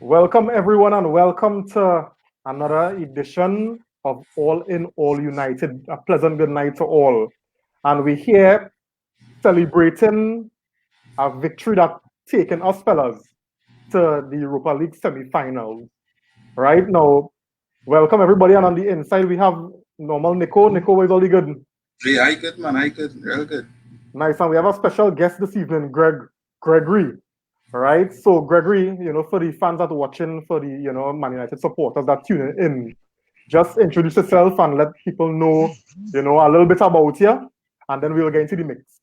Welcome, everyone, and welcome to another edition of All in All United. A pleasant good night to all. And we're here celebrating a victory that taken us, fellas, to the Europa League semi-finals. Right now, welcome everybody. And on the inside, we have normal Nico. Nico, is all the good? Yeah, I good, man. I good. Real good. Nice. And we have a special guest this evening, Gregory. All right. So Gregory, for the fans that are watching, for the Man United supporters that tune in, just introduce yourself and let people know, a little bit about you, and then we'll get into the mix.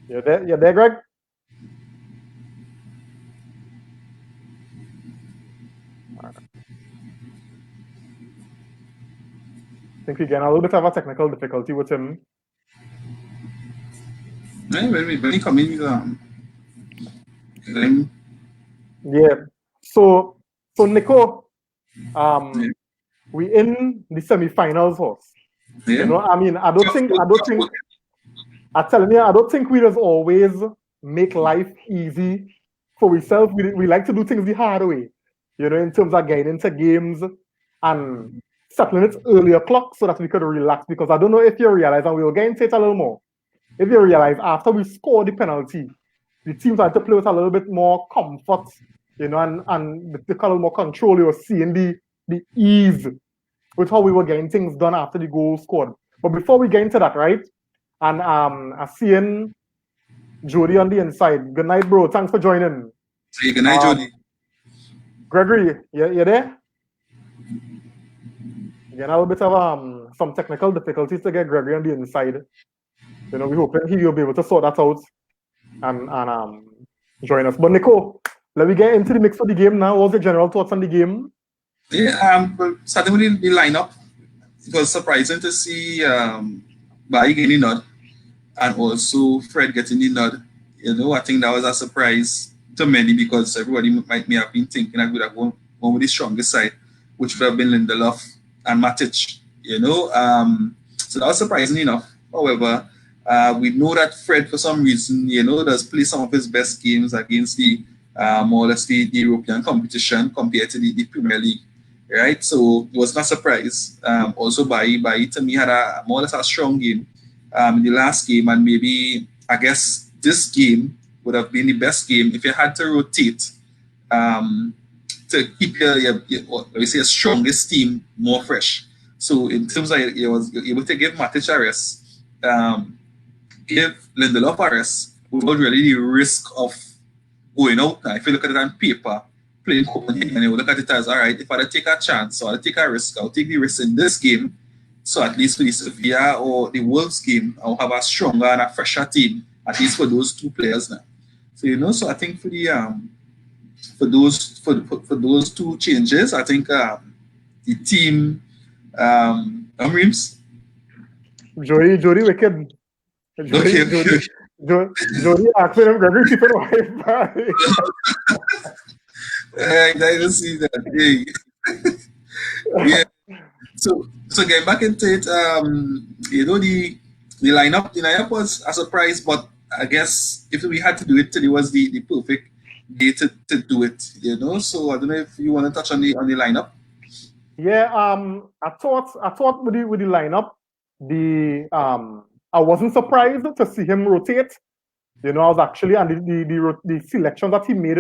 You there, Greg? I think we're getting a little bit of a technical difficulty with him. Yeah, when he come in, then, Yeah. So Nico, yeah, we in the semi-finals, horse. yeah. I mean, I don't think, I'm telling you, I don't think we just always make life easy for ourselves. We like to do things the hard way, in terms of getting into games and settling it early o'clock so that we could relax. Because I don't know if you realize, and we'll get into it a little more, if you realize after we score the penalty, the teams had to play with a little bit more comfort, and with a little more control. You were seeing the ease with how we were getting things done after the goal scored. But before we get into that, right? And I seeing Jody on the inside. Good night, bro. Thanks for joining. Say good night, Jody. Gregory, you there? Again, a little bit of some technical difficulties to get Gregory on the inside. We're hoping he will be able to sort that out and join us. But Nico, let me get into the mix for the game now. What's the general thoughts on the game? Yeah, well, starting with the lineup, it was surprising to see Barry getting the nod and also Fred getting the nod. I think that was a surprise to many because everybody may have been thinking I would have gone with the strongest side, which would have been Lindelof and Matic. So that was surprising enough. However, we know that Fred, for some reason, does play some of his best games against the more or less the European competition compared to the Premier League, right? So it was not a surprise. Also, Bailly to me had a more or less a strong game in the last game, and maybe I guess this game would have been the best game if you had to rotate to keep your let me say, your strongest team more fresh. So in terms of you was able to give Matic a rest, give Lindelof a rest without really the risk of going out. Now, if you look at it on paper, playing Copenhagen, you look at it as all right. If I take a chance or I take a risk, I'll take the risk in this game. So at least for the Sevilla or the Wolves game, I'll have a stronger and a fresher team. At least for those two players now. So so I think for the for those two changes, I think the team Reams. Jody Wicked. Okay, okay. Jody asking him, Gregory keeping Wi-Fi. I didn't see that. Yeah. So getting back into it, the lineup was a surprise, but I guess if we had to do it today was the perfect day to do it, So I don't know if you want to touch on the lineup. Yeah, I thought with the lineup, I wasn't surprised to see him rotate. I was actually, and the selections that he made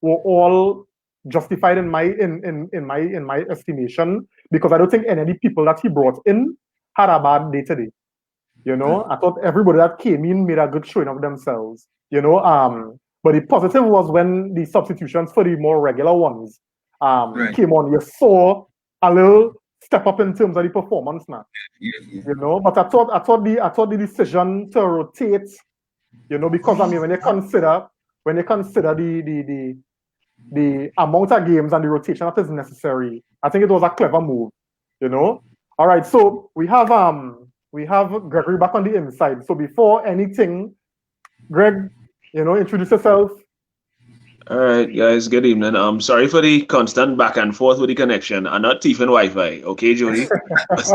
were all justified in my estimation, because I don't think any of the people that he brought in had a bad day today. I thought everybody that came in made a good showing of themselves. But the positive was when the substitutions for the more regular ones Right. came on. You saw a little step up in terms of the performance now. Yeah. But I thought the decision to rotate, because I mean when you consider the amount of games and the rotation that is necessary, I think it was a clever move. All right, so we have Gregory back on the inside. So before anything, Greg, introduce yourself. All right, guys. Good evening. Sorry for the constant back and forth with the connection. I'm not thieving Wi-Fi, okay, Jody? But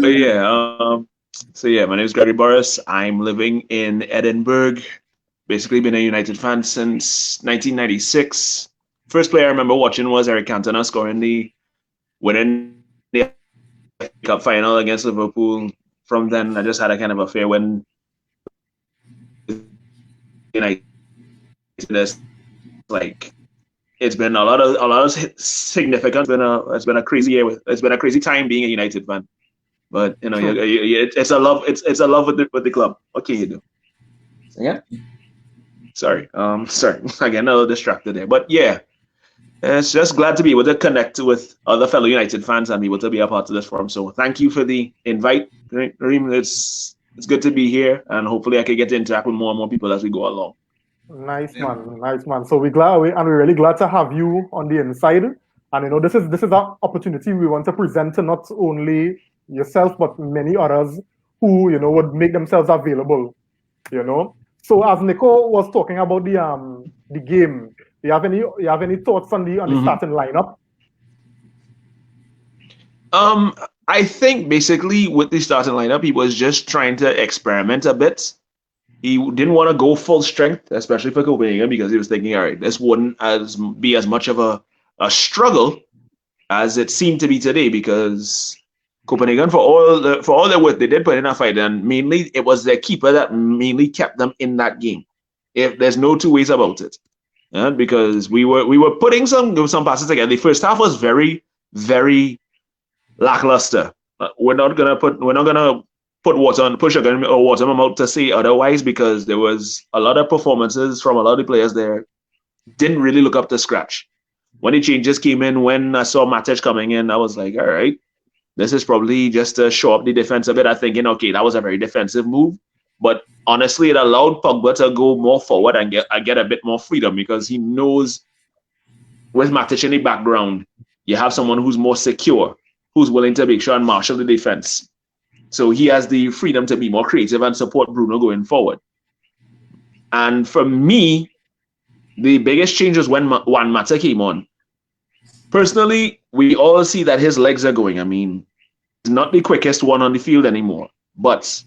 yeah. So yeah, my name is Gregory Boris. I'm living in Edinburgh. Basically been a United fan since 1996. First player I remember watching was Eric Cantona scoring winning the Cup final against Liverpool. From then, I just had a kind of affair when United. Like it's been a lot of significance. It's been a crazy year. It's been a crazy time being a United fan. But you know, it's a love. It's a love with the club. What can you do? Yeah. Sorry. Sorry. I get a little distracted there. But yeah, it's just glad to be able to connect with other fellow United fans and be able to be a part of this forum. So thank you for the invite, Reem. It's good to be here, and hopefully I can get to interact with more and more people as we go along. Nice man. So we're really glad to have you on the inside. And you know, this is an opportunity we want to present to not only yourself but many others who would make themselves available. So as Nico was talking about the game, you have any thoughts on the starting lineup? I think basically with the starting lineup, he was just trying to experiment a bit. He didn't want to go full strength, especially for Copenhagen, because he was thinking, all right, this wouldn't be as much of a struggle as it seemed to be today, because Copenhagen, for all their work, they did put in a fight, and mainly it was their keeper that mainly kept them in that game. If there's no two ways about it, because we were putting some passes together. The first half was very, very lackluster. We're not gonna put water on my mouth to say otherwise, because there was a lot of performances from a lot of the players there didn't really look up to scratch. When the changes came in, when I saw Matic coming in, I was like, all right, this is probably just to show up the defense a bit. I'm thinking, okay, that was a very defensive move, but honestly, it allowed Pogba to go more forward and get a bit more freedom, because he knows with Matic in the background, you have someone who's more secure, who's willing to make sure and marshal the defense. So he has the freedom to be more creative and support Bruno going forward. And for me, the biggest change was when Juan Mata came on. Personally, we all see that his legs are going. I mean, he's not the quickest one on the field anymore, but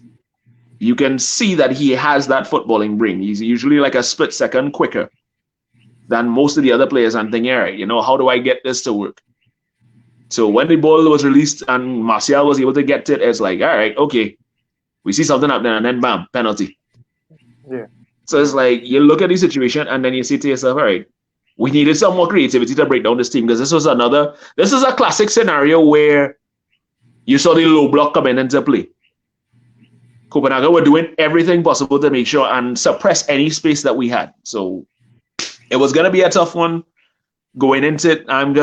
you can see that he has that footballing brain. He's usually like a split second quicker than most of the other players. I'm thinking, all right, how do I get this to work? So when the ball was released and Martial was able to get to it, it's like, all right, okay, we see something happening, and then bam, penalty. Yeah. So it's like you look at the situation and then you say to yourself, all right, we needed some more creativity to break down this team, because this is a classic scenario where you saw the low block coming into play. Copenhagen were doing everything possible to make sure and suppress any space that we had. So it was going to be a tough one. Going into it, I'm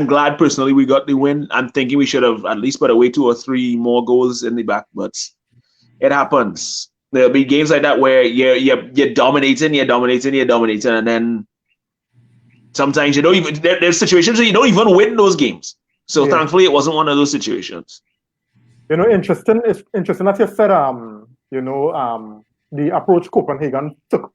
glad personally we got the win. I'm thinking we should have at least put away 2 or 3 more goals in the back, but it happens. There'll be games like that where you're dominating, and then sometimes there's situations where you don't even win those games. So thankfully, it wasn't one of those situations. Interesting that you said the approach Copenhagen took,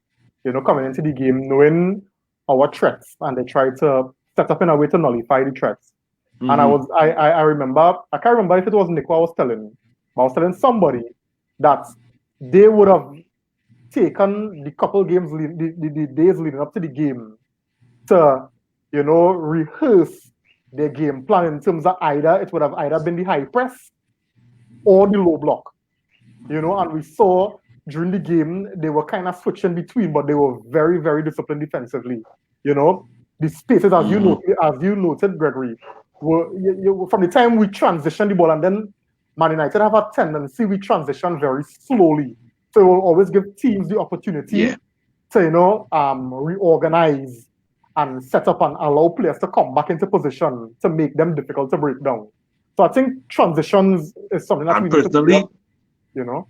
coming into the game, knowing our threats, and they tried to set up in a way to nullify the threats. Mm-hmm. And I remember, I can't remember if it was Nico I was telling somebody that they would have taken the couple games, the days leading up to the game to, rehearse their game plan in terms of it would have either been the high press or the low block, and we saw during the game, they were kind of switching between, but they were very, very disciplined defensively. The spaces, as you noted, Gregory, were from the time we transition the ball, and then Man United have a tendency we transition very slowly. So we'll always give teams the opportunity to, reorganize and set up and allow players to come back into position to make them difficult to break down. So I think transitions is something that we need to do,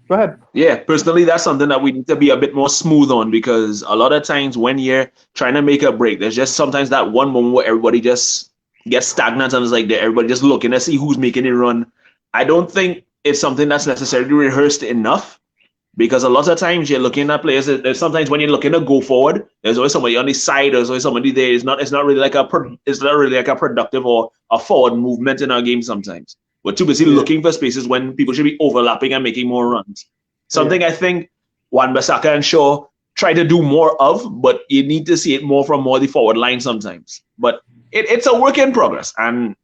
Go ahead. Yeah, personally, that's something that we need to be a bit more smooth on, because a lot of times when you're trying to make a break, there's just sometimes that one moment where everybody just gets stagnant and it's like everybody just looking to see who's making it run. I don't think it's something that's necessarily rehearsed enough, because a lot of times you're looking at players. Sometimes when you're looking to go forward, there's always somebody on the side. There's always somebody there. It's not really like a productive or a forward movement in our game sometimes. We're too busy looking for spaces when people should be overlapping and making more runs. Something I think Wan-Bissaka and Shaw try to do more of, but you need to see it more from the forward line sometimes. But it's a work in progress. And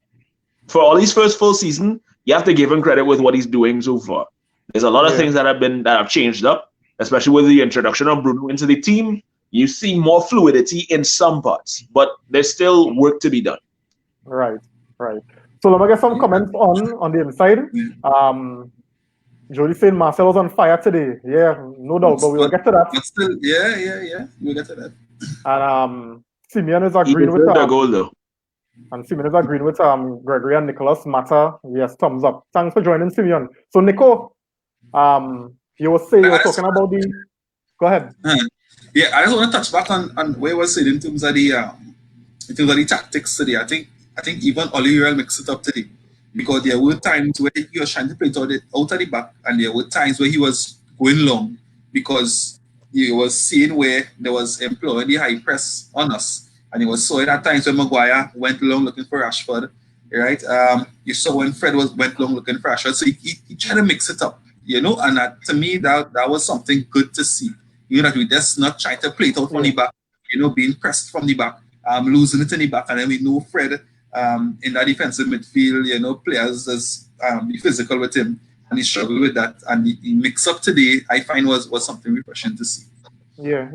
for all his first full season, you have to give him credit with what he's doing so far. There's a lot of things that have changed up, especially with the introduction of Bruno into the team. You see more fluidity in some parts, but there's still work to be done. Right. So let me get some comments on the inside. Jody saying Marcel was on fire today. Yeah, no doubt, but we will get to that. But still, we'll get to that. And Simeon is agreeing with the goal though. And Simeon is agreeing with Gregory and Nicholas. Matter, yes, thumbs up. Thanks for joining, Simeon. So Nico, you were talking about the. Go ahead. Yeah, I just want to touch back on where we were saying in terms of the tactics today. I think even Olivier mixed it up today, because there were times where he was trying to play it out of the back, and there were times where he was going long because he was seeing where there was employing the high press on us, and he was seeing at times when Maguire went long looking for Rashford, right? You saw when Fred went long looking for Rashford, so he tried to mix it up, and to me that was something good to see. That we just not trying to play it out from the back, being pressed from the back, losing it in the back, and then we know Fred in that defensive midfield, players just be physical with him, and he struggled with that, and the mix up today I find was something refreshing to see. Yeah.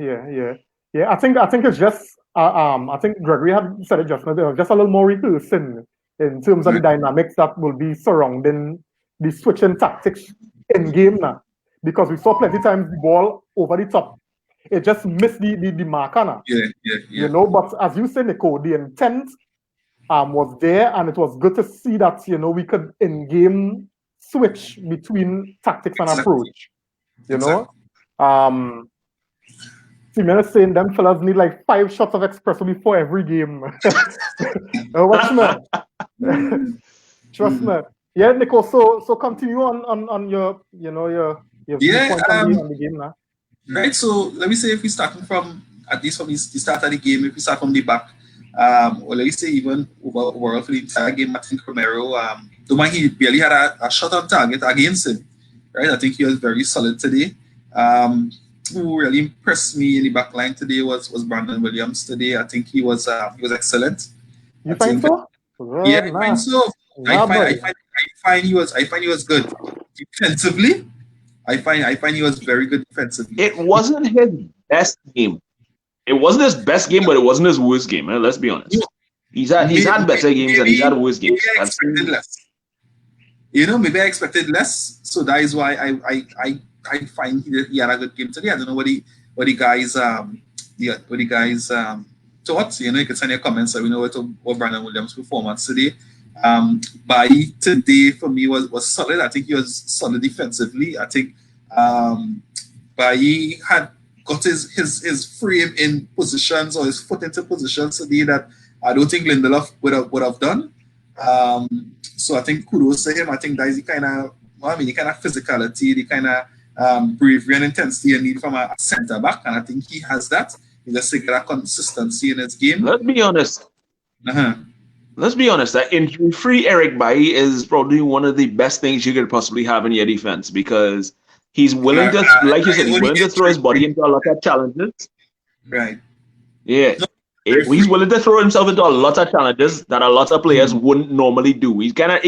I think it's just I think Gregory had said it just now, just a little more rehearsing in terms of the dynamics that will be surrounding the switching tactics in game now. Because we saw plenty times the ball over the top, it just missed the marker now. Yeah. But as you say, Nico, the intent was there, and it was good to see that we could in game switch between tactics and approach. Simeon is saying them fellas need like 5 shots of espresso before every game. Trust me. Yeah, Nico. So continue on your on the game now. Right. So let me say, if we start from at least from the start of the game, if we start from the back, or let me say even overall for the entire game, I think Romero, though he barely had a shot on target against him, right? I think he was very solid today. Who really impressed me in the back line today was Brandon Williams today. I think he was excellent. You find so? Yeah, I find so. I find he was good defensively. I find he was very good defensively. It wasn't his best game. It wasn't his best game, but it wasn't his worst game. Let's be honest. He's had better games and he's had worse games. Maybe I expected less. Maybe I expected less. So that is why I find he had a good game today. I don't know what the guys thought. You can send your comments. So we know what Brandon Williams' performance today. Bailly today for me was solid. I think he was solid defensively. I think Bailly had got his frame in positions, or his foot into positions today that I don't think Lindelof would have done. So I think kudos to him. I think that is the kind of physicality, the kind of bravery and intensity you need from a centre back, and I think he has that. He just get that consistency in his game. Let's be honest. Let's be honest, that injury-free Eric Bailly is probably one of the best things you could possibly have in your defense, because he's willing to, like you said, he's willing to throw his body into a lot of challenges. Right. Yeah. He's willing to throw himself into a lot of challenges that a lot of players wouldn't normally do. He kind of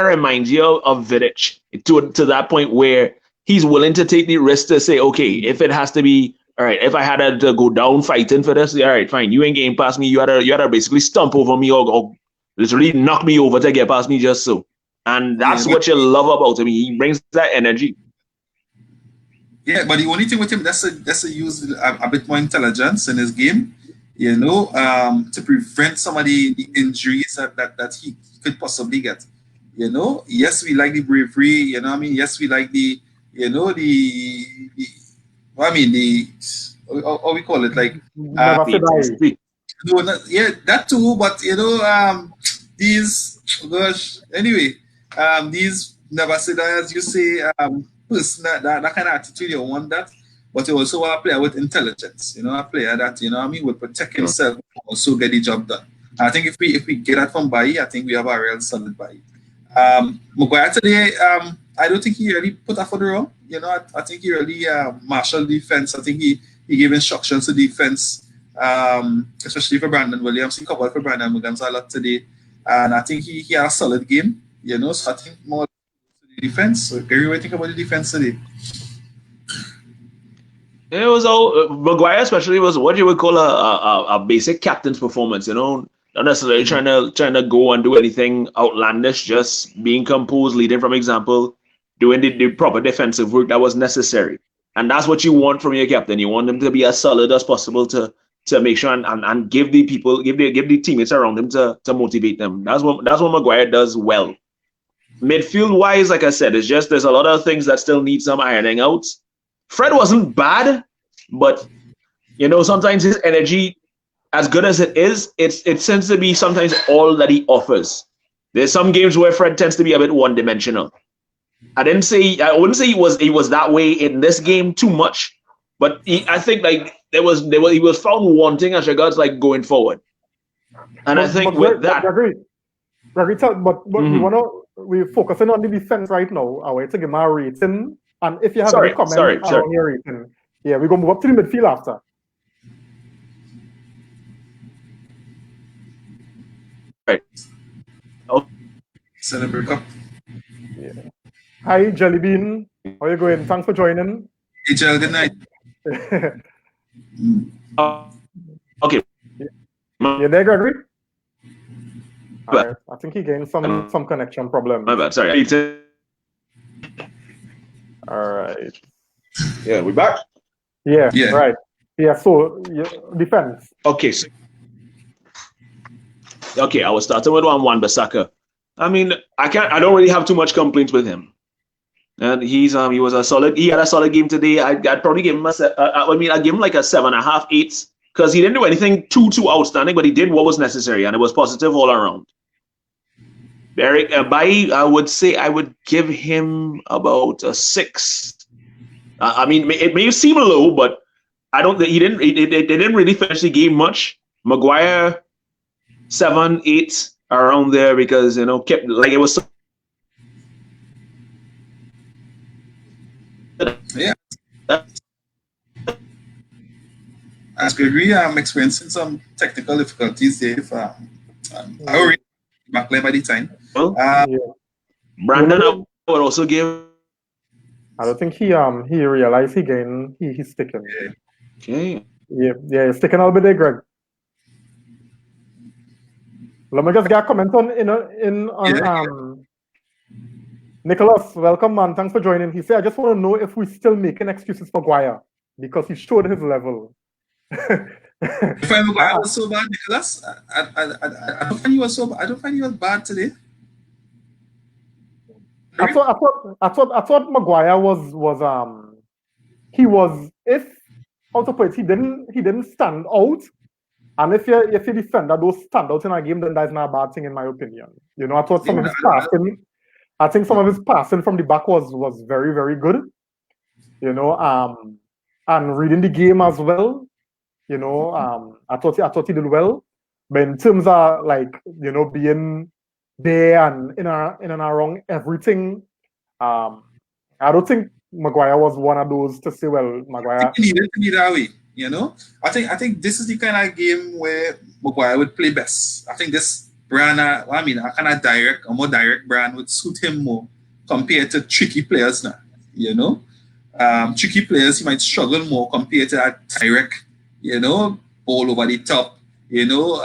reminds you of Vidic to that point where he's willing to take the risk to say, okay, if it has to be, all right, if I had to go down fighting for this, all right, fine. You ain't getting past me. You had to basically stomp over me or literally knock me over to get past me just so. And that's what you love about him. He brings that energy. Yeah, but the only thing with him, that's to use a bit more intelligence in his game, to prevent some of the injuries that he could possibly get. Yes, we like the bravery. Yes, we like the how we call it, like that too, but these these never say that, as you say, person that kind of attitude, you want that, but you also want a player with intelligence, a player that will protect himself, also get the job done. I think if we get that from Bailly, I think we have a real solid Bailly. Maguire today, I don't think he really put up for the wrong. You know, I think he really marshaled defense. I think he gave instructions to defense, especially for Brandon Williams. He covered for Brandon Williams a lot today, and I think he had a solid game. You know, so I think more to the defense. So, Gary, what do you think about the defense today? It was all Maguire, especially, was what you would call a basic captain's performance. You know, not necessarily trying to go and do anything outlandish, just being composed, leading from example, doing the proper defensive work that was necessary. And that's what you want from your captain. You want them to be as solid as possible to make sure and give the people, give the teammates around them to motivate them. That's what Maguire does well. Midfield wise, like I said, it's just there's a lot of things that still need some ironing out. Fred wasn't bad, but you know, sometimes his energy, as good as it is, it tends to be sometimes all that he offers. There's some games where Fred tends to be a bit one-dimensional. I wouldn't say he was that way in this game too much, but I think like he was found wanting as regards like going forward. And I think with that, Gregory, but we're focusing on the defense right now. I want to give him a rating. And if you have any comments on your rating, we're going to move up to the midfield after. Right. Oh. Celebrate Cup. Yeah. Hi, Jellybean. How are you going? Thanks for joining. Hey, Jell, good night. Okay. You there, Gregory? Right. I think he gained some connection problem. My bad. Sorry. All right. Yeah, we back? Yeah. Right. Yeah, so defense. Okay. I was starting with Wan-Bissaka. I mean, I don't really have too much complaints with him. And he had a solid game today. I'd probably give him I'd give him like a 7.5, 8, because he didn't do anything too outstanding, but he did what was necessary, and it was positive all around. Eric Bailly, I would say I would give him about a 6. I mean, it may seem low, but I don't think they didn't really finish the game much. Maguire, 7, 8 around there, because you know kept like it was. Yeah. As Gregory, I'm experiencing some technical difficulties there. I already back by the time. Well, Brandon, I would also give. I don't think he realized he's sticking. Yeah. Okay. Yeah, he's sticking a little bit there, Greg. Let me just get a comment on Nicholas, welcome man, thanks for joining. He said, I just want to know if we're still making excuses for Maguire because he showed his level. If Maguire was so bad, Nicholas, I don't find he was so bad. I don't find he was bad today. I thought Maguire was he was, if how to put it, he didn't stand out. And if you defender those stand out in a game, then that's not a bad thing in my opinion. You know, I thought some of his passing. I think some of his passing from the back was very, very good. You know, and reading the game as well. You know, I thought he did well. But in terms of like, you know, being there and in and around everything, I don't think Maguire was one of those to say, well, Maguire. He needed to be that way. You know, I think this is the kind of game where Maguire would play best. I think this brand, a kind of more direct brand would suit him more compared to tricky players now. You know, tricky players he might struggle more compared to that direct, you know, all over the top, you know,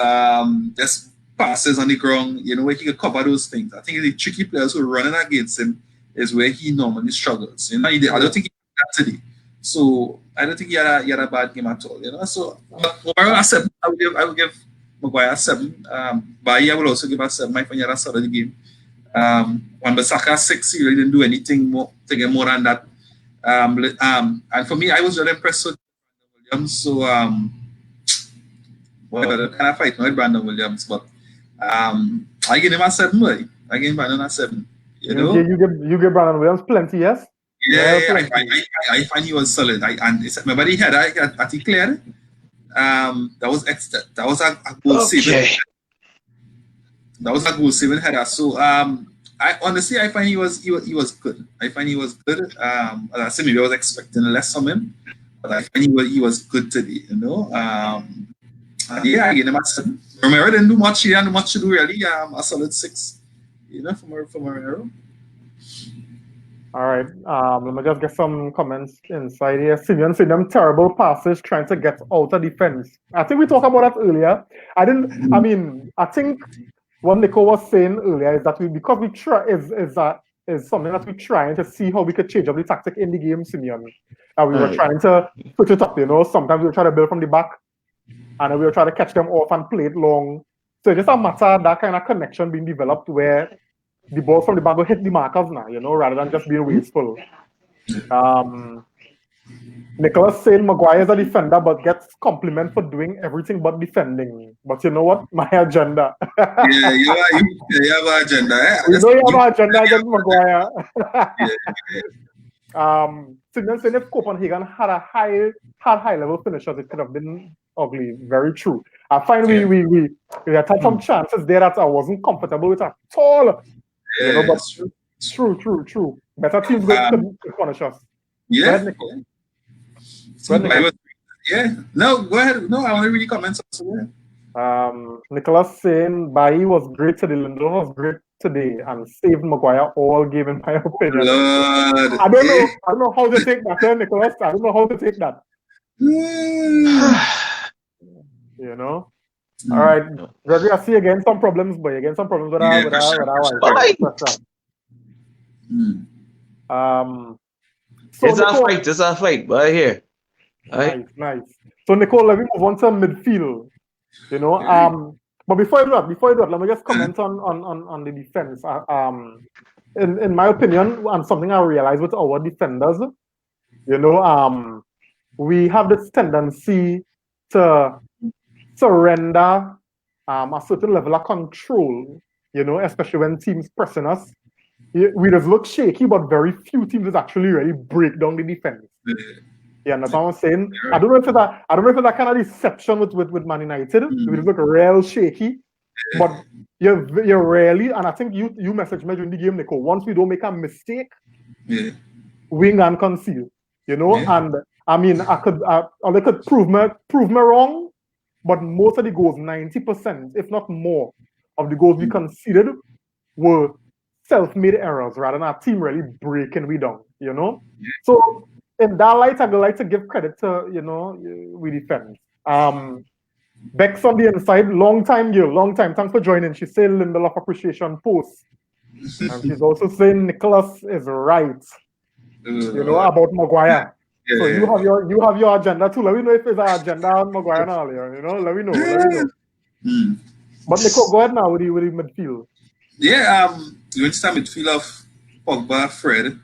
just passes on the ground, you know, where he could cover those things. I think the tricky players who are running against him is where he normally struggles. You know, I don't think he did that today. So I don't think he had a bad game at all, you know. So overall, a 7. I would give Maguire a 7. Bailly, I will also give a 7. I find he had a solid game. Wan-Bissaka 6. He really didn't do anything more to get more than that. And for me, I was really impressed with Williams. So well, kind of fighting with Brandon Williams, but I give him a 7. Boy. I give Brandon a 7. You know, you give Brandon Williams plenty, yes. Yeah, I find he was solid. Remember the header that he cleared? That was a goal saving. That was a goal saving header. So I I find he was good. I find he was good. I said maybe I was expecting less from him, but I find he was good today. And yeah, I gave him a 7. Romero didn't do much. He didn't do much to do really. A solid 6. From Romero. All right. Let me just get some comments inside here. Simeon said them terrible passes trying to get out of defense. I think we talked about that earlier. I think what Nico was saying earlier is that because we try is something that we're trying to see how we could change up the tactic in the game, Simeon. And we were trying to switch it up, Sometimes we were trying to build from the back, and then we were trying to catch them off and play it long. So it's just a matter of that kind of connection being developed where the ball from the back will hit the markers now, rather than just being wasteful. Nicholas saying Maguire is a defender but gets compliment for doing everything but defending. But you know what? My agenda. Yeah, you have an agenda. You have an agenda against Maguire. Simeon saying if Copenhagen had high level finishers, it could have been ugly. Very true. I find we had some chances there that I wasn't comfortable with at all. But true. Better teams couldn't punish us. Yeah. Go ahead, No, go ahead. No, I want to read comments also. Nicholas saying Bailly was great today, Lindon was great today, and saved Maguire all game in my opinion. Lord. I don't know how to take that, Nicholas. I don't know how to take that. All right, Gregory, I see again some problems, boy. Again some problems with our wife. So it's a fight, but here. Nice. So Nicole, let me move on to midfield. But before I do that, let me just comment on the defense. In my opinion, and something I realized with our defenders, we have this tendency to surrender a certain level of control, especially when teams pressing us. We just look shaky, but very few teams actually really break down the defense. Yeah, that's what I'm saying. I don't know if it's that kind of deception with Man United. We just look real shaky, but you're rarely. And I think you messaged me during the game, Nico. Once we don't make a mistake, we can concede. And I mean, they could prove me wrong, but most of the goals, 90%, if not more, of the goals we conceded were self-made errors rather than our team really breaking we down. So in that light, I would like to give credit to we defend. Bex on the inside, long time. Thanks for joining. She said Lindelof of appreciation post. And she's also saying Nicholas is right. About Maguire. So you have your agenda too. Let me know if it's our agenda on Maguire now. Let me know. But Nico, go ahead now with the midfield. Yeah, you went to start midfield of Pogba, Fred,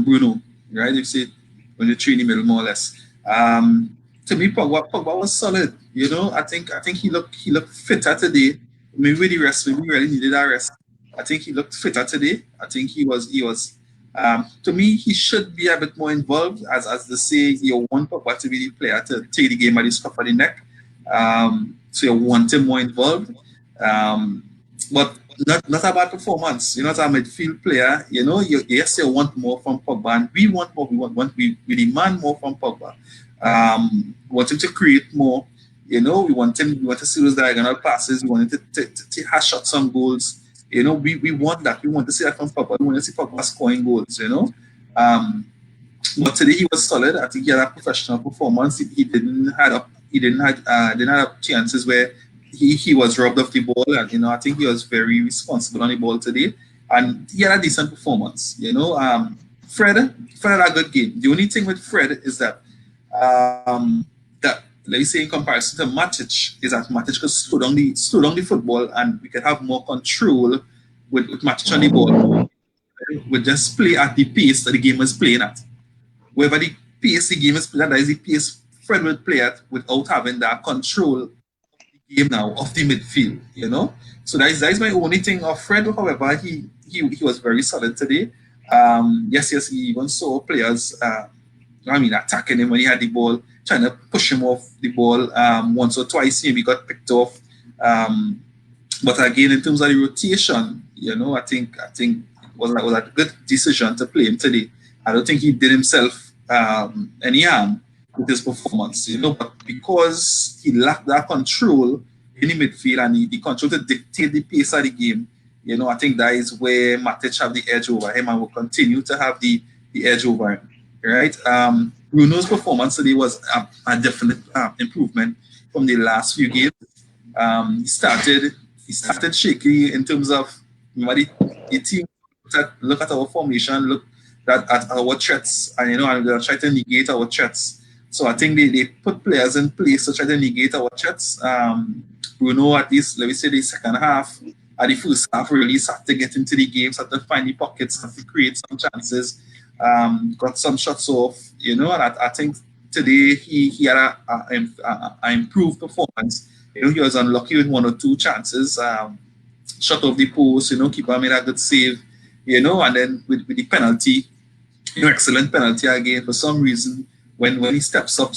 Bruno, right? You see when you three in the middle more or less. To me, Pogba was solid. I think he looked fitter today. Maybe the rest, maybe really needed that rest. I think he looked fitter today. I think he was. To me, he should be a bit more involved. As they say, you want Pogba to be the player to take the game at the scruff of the neck. So you want him more involved. But not a bad performance. As a midfield player, you want more from Pogba, and we want more. We demand more from Pogba. We want him to create more. We want to see those diagonal passes. We want him to have shots on goals. We want that. We want to see that from Pogba. We want to see Pogba scoring goals. But today he was solid. I think he had a professional performance. He didn't have chances where he was robbed of the ball, and I think he was very responsible on the ball today, and he had a decent performance. Fred had a good game. The only thing with Fred is that let's say in comparison to Matic, is that Matic could slow down the football, and we could have more control with Matic on the ball. We just play at the pace that the game is playing at. Wherever the pace the game is playing at, that is the pace Fred would play at without having that control game now of the midfield, So that is my only thing of Fred. However, he was very solid today. Yes, he even saw players attacking him when he had the ball, trying to push him off the ball once or twice. He got picked off. But again, in terms of the rotation, You know, I think it was a good decision to play him today. I don't think he did himself any harm with his performance, you know, but because he lacked that control in the midfield and the control to dictate the pace of the game, you know, I think that is where Matic have the edge over him and will continue to have the edge over him, right? Bruno's performance today was a definite improvement from the last few games. He started shaky in terms of, remember, the team look at our formation, look at our threats, and you know, and they'll try to negate our threats. So I think they put players in place to try to negate our threats. Bruno, at least, let me say, the second half, at the first half, really started to get into the game, started to find the pockets, started to create some chances, got some shots off, you know, and I think today he had an improved performance. You know, he was unlucky with one or two chances, shot off the post, you know, keeper made a good save, you know, and then with the penalty, you know, excellent penalty again. For some reason, when he steps up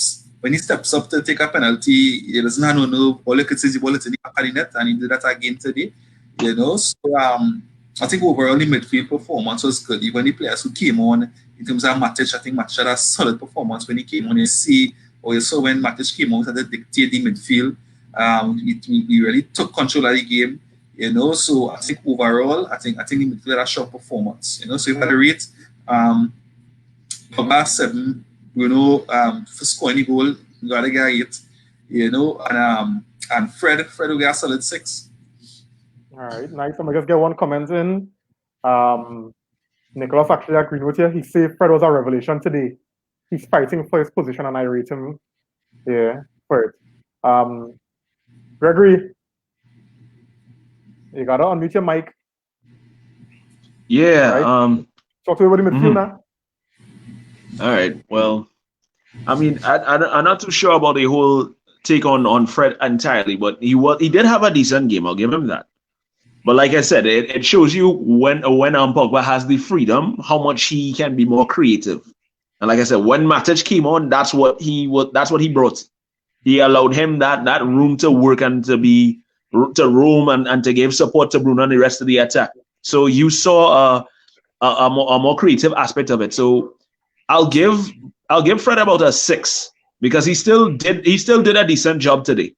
to take a penalty, he doesn't have no nerve. All you could see is the ball is in the back of the net, and he did that again today, you know. So I think overall the midfield performance was good. Even the players who came on, in terms of Matic, I think Matic had a solid performance when he came on. You saw when Matic came on, had to dictate the midfield. He really took control of the game, you know. So I think overall, I think the midfield had a sharp performance, you know. So if I had to rate, Pogba 7, Bruno for scoring the goal, got to get 8, you know, and Fred will get a solid 6. All right, nice. I'm gonna just get one comment in. Nicholas actually agreed with you. He said Fred was a revelation today. He's fighting for his position, and I rate him, yeah, for it. Gregory, you gotta unmute your mic. Yeah. Right? Talk to me about the midfield now. All right. Well, I mean, I'm not too sure about the whole take on Fred entirely, but he did have a decent game. I'll give him that. But like I said, it shows you when Pogba has the freedom, how much he can be more creative. And like I said, when Matic came on, that's what he brought. He allowed him that room to work and to roam and to give support to Bruno and the rest of the attack. So you saw a more creative aspect of it. So I'll give Fred about a 6 because he still did a decent job today.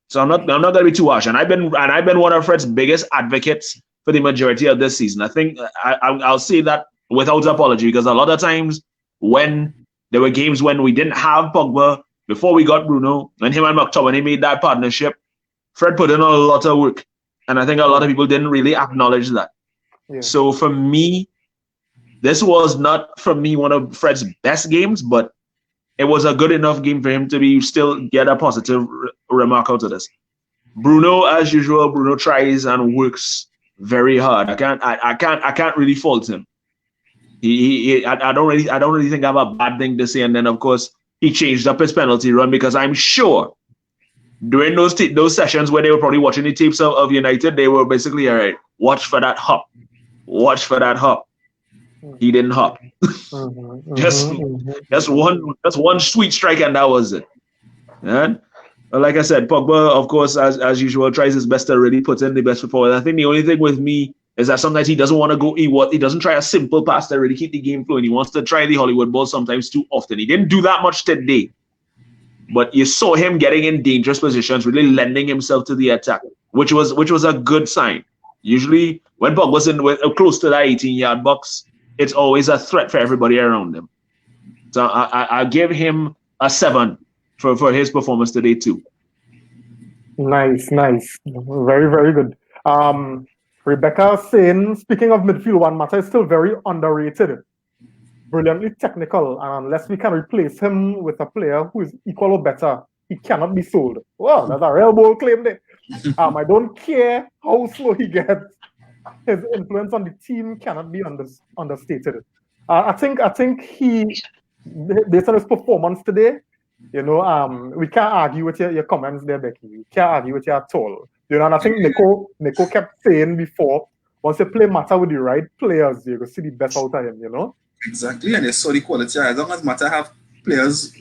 So I'm not gonna be too harsh. And I've been one of Fred's biggest advocates for the majority of this season. I think I'll say that without apology, because a lot of times when there were games when we didn't have Pogba before we got Bruno, and him and McTominay made that partnership, Fred put in a lot of work. And I think a lot of people didn't really acknowledge that. Yeah. So for me, this was not, for me, one of Fred's best games, but it was a good enough game for him to still get a positive remark out of this. Bruno, as usual, Bruno tries and works very hard. I can't really fault him. I don't really think I have a bad thing to say. And then of course he changed up his penalty run, because I'm sure during those sessions where they were probably watching the tapes of United, they were basically, all right, watch for that hop. He didn't hop. Just one sweet strike, and that was it. And like I said, Pogba, of course, as usual, tries his best to really put in the best foot forward. I think the only thing with me is that sometimes he doesn't want to go. He doesn't try a simple pass to really keep the game flowing. He wants to try the Hollywood ball sometimes too often. He didn't do that much today, but you saw him getting in dangerous positions, really lending himself to the attack, which was a good sign. Usually, when Pogba's close to that 18-yard box, it's always a threat for everybody around him. So I give him a 7 for his performance today too. Nice. Very, very good. Rebecca saying, speaking of midfield, Juan Mata is still very underrated. Brilliantly technical, and unless we can replace him with a player who is equal or better, he cannot be sold. Well, that's a real bold claim there. I don't care how slow he gets. His influence on the team cannot be understated. I think he, based on his performance today, you know, we can't argue with your comments there, Becky. We can't argue with you at all. You know, and I think Nico kept saying before, once you play Mata with the right players, you're going to see the best out of him, you know? Exactly, and they saw the quality. As long as Mata have players,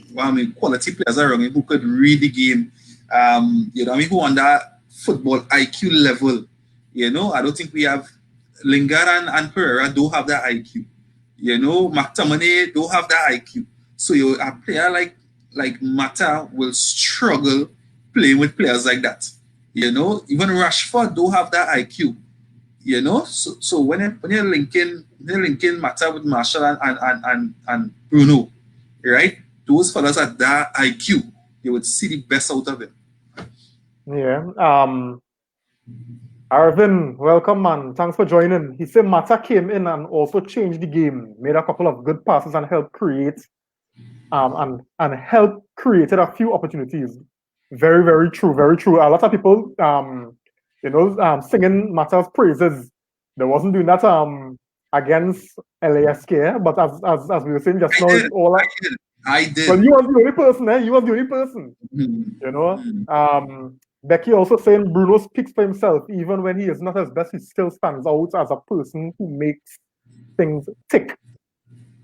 quality players around him who could read the game, you know, who on that football IQ level, you know, I don't think we have Lingard and Pereira don't have that IQ. You know, McTominay don't have that IQ. So a player like Mata will struggle playing with players like that. You know, even Rashford don't have that IQ. You know, so when you're linking Mata with Marshall and Bruno, right? Those fellas at that IQ, you would see the best out of him. Yeah. Arvin, welcome, man. Thanks for joining. He said Mata came in and also changed the game, made a couple of good passes and helped create, and helped created a few opportunities. Very, very true. Very true. A lot of people, singing Mata's praises. They wasn't doing that against LASK, but as we were saying just now, it's all like. I did. Well, you was the only person, eh? You was the only person. You know. Becky also saying Bruno speaks for himself. Even when he is not his best, he still stands out as a person who makes things tick.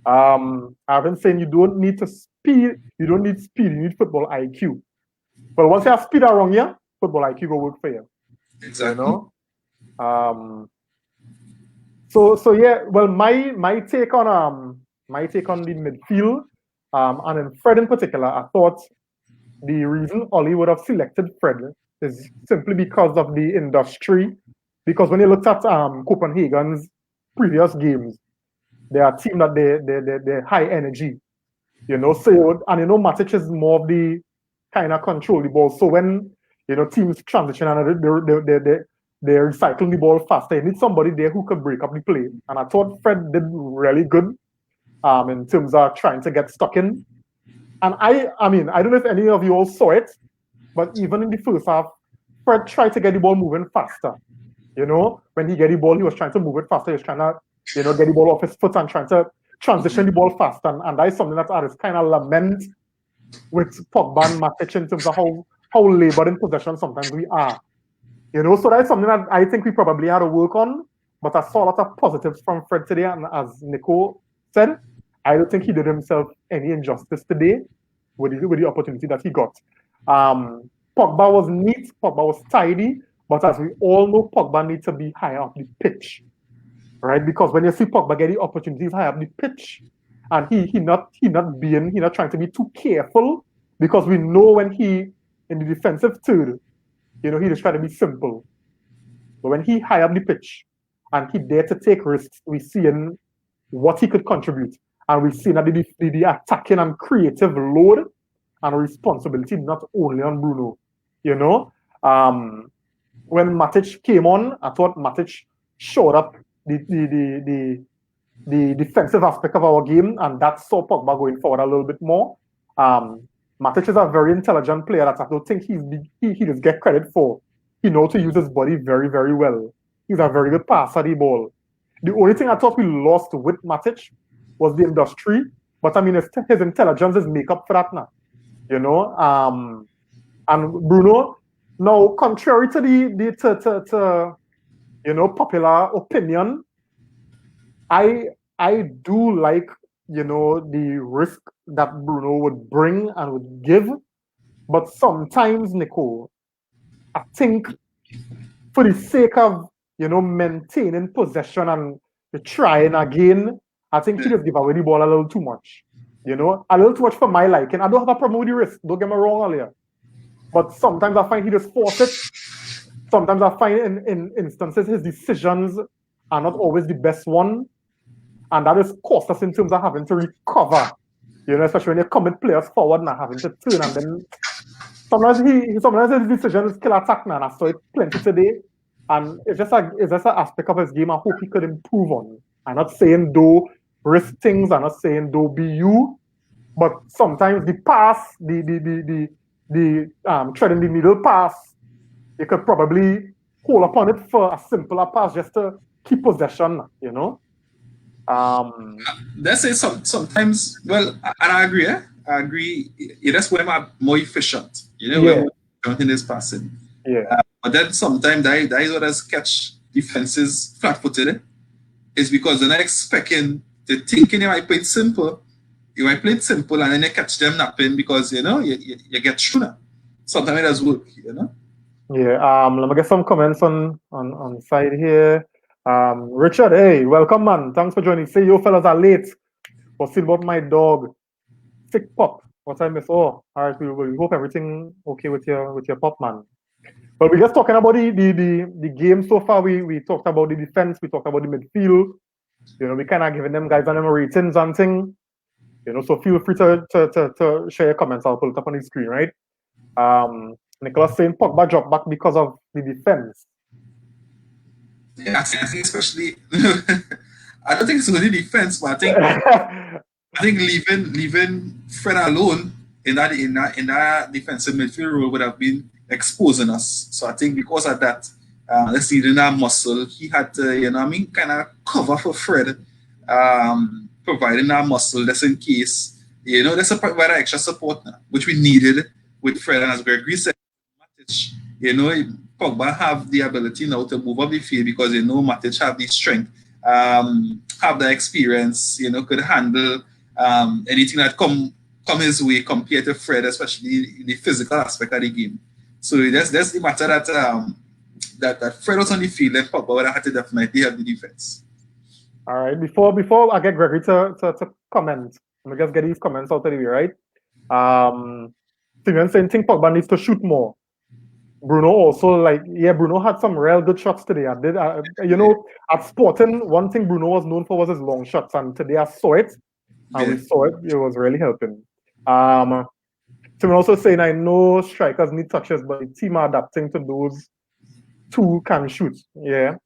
I've been saying you don't need to speed. You don't need speed. You need football IQ. But once you have speed around you, football IQ will work for you. Exactly. You know. So yeah. Well, my take on the midfield, and in Fred in particular, I thought the reason Ollie would have selected Fred is simply because of the industry. Because when you looked at Copenhagen's previous games, they are a team that they're high energy, you know. So Matic is more of the kind of control the ball. So when teams transition and they're recycling the ball faster, you need somebody there who could break up the play. And I thought Fred did really good in terms of trying to get stuck in. And I mean, I don't know if any of you all saw it, but even in the first half, Fred tried to get the ball moving faster. You know, when he get the ball, he was trying to move it faster. He was trying to, get the ball off his foot and trying to transition the ball faster. And that is something that I just kind of lament with Pogba and Matic in terms of how labored in possession sometimes we are. You know, so that's something that I think we probably had to work on. But I saw a lot of positives from Fred today, and as Nico said, I don't think he did himself any injustice today with the opportunity that he got. Pogba was neat, Pogba was tidy, but as we all know, Pogba needs to be higher up the pitch, right? Because when you see Pogba get the opportunities higher up the pitch, and he not trying to be too careful, because we know when he in the defensive third, he just try to be simple. But when he high up the pitch and he dare to take risks, we see in what he could contribute. And we see that the attacking and creative load and responsibility not only on Bruno. You know, when Matic came on, I thought Matic showed up the defensive aspect of our game, and that saw Pogba going forward a little bit more. Matic is a very intelligent player that I don't think he does get credit for. He knows to use his body very, very well. He's a very good passer of the ball. The only thing I thought we lost with Matic was the industry, but I mean his intelligence is make up for that now, you know. And Bruno, now contrary to the popular opinion, I do like the risk that Bruno would bring and would give, but sometimes, Nico, I think for the sake of maintaining possession and trying again, I think he just give away the ball a little too much. A little too much for my liking. I don't have a problem with the risk, don't get me wrong earlier. But sometimes I find he just forces it. Sometimes I find in instances his decisions are not always the best one. And that just cost us in terms of having to recover. Especially when you commit players forward and having to turn, and then sometimes his decisions kill attack now, and I saw it plenty today. And it's just an aspect of his game I hope he could improve on. I'm not saying do risk things, I'm not saying do be you, but sometimes the pass, the tread in the middle pass, you could probably hold upon it for a simpler pass just to keep possession, That's it. Sometimes, well, and I agree. I agree. That's when I'm more efficient. When in this passing. Yeah. But then sometimes that is what has catch defenses flat-footed. It's because they're not expecting, they're thinking you might play it simple. You might play it simple and then you catch them napping because you get through now. Sometimes it does work. Yeah. Let me get some comments on side here. Richard, hey, welcome, man. Thanks for joining. Say, you fellas are late. For still about my dog, sick pup. What I miss? Oh, all right. We hope everything okay with your pup, man. But we're just talking about the game so far. We talked about the defense. We talked about the midfield. You know, we kind of giving them guys on them ratings and thing. You know, so feel free to share your comments. I'll pull it up on the screen, right? Nicholas saying Pogba dropped back because of the defense. Yeah, I think especially. I don't think it's only defense, but I think leaving Fred alone in that defensive midfield role would have been exposing us. So I think because of that, let's see, he didn't have muscle. He had to, kind of cover for Fred, providing that muscle just in case. That's a provide extra support now, which we needed with Fred. And as Gregory said, Matic, Pogba have the ability now to move up the field because Matic have the strength, have the experience, could handle anything that come his way compared to Fred, especially in the physical aspect of the game. So that's the matter that Fred was on the field and Pogba would have had to definitely have the defense. All right. Before I get Gregory to comment, let me just get these comments out of the way, right? Steven saying think Pogba needs to shoot more. Bruno also Bruno had some real good shots today. At Sporting, one thing Bruno was known for was his long shots, and today I saw it, and we saw it. It was really helping. Steven also saying I know strikers need touches, but the team are adapting to those two can shoot. Yeah.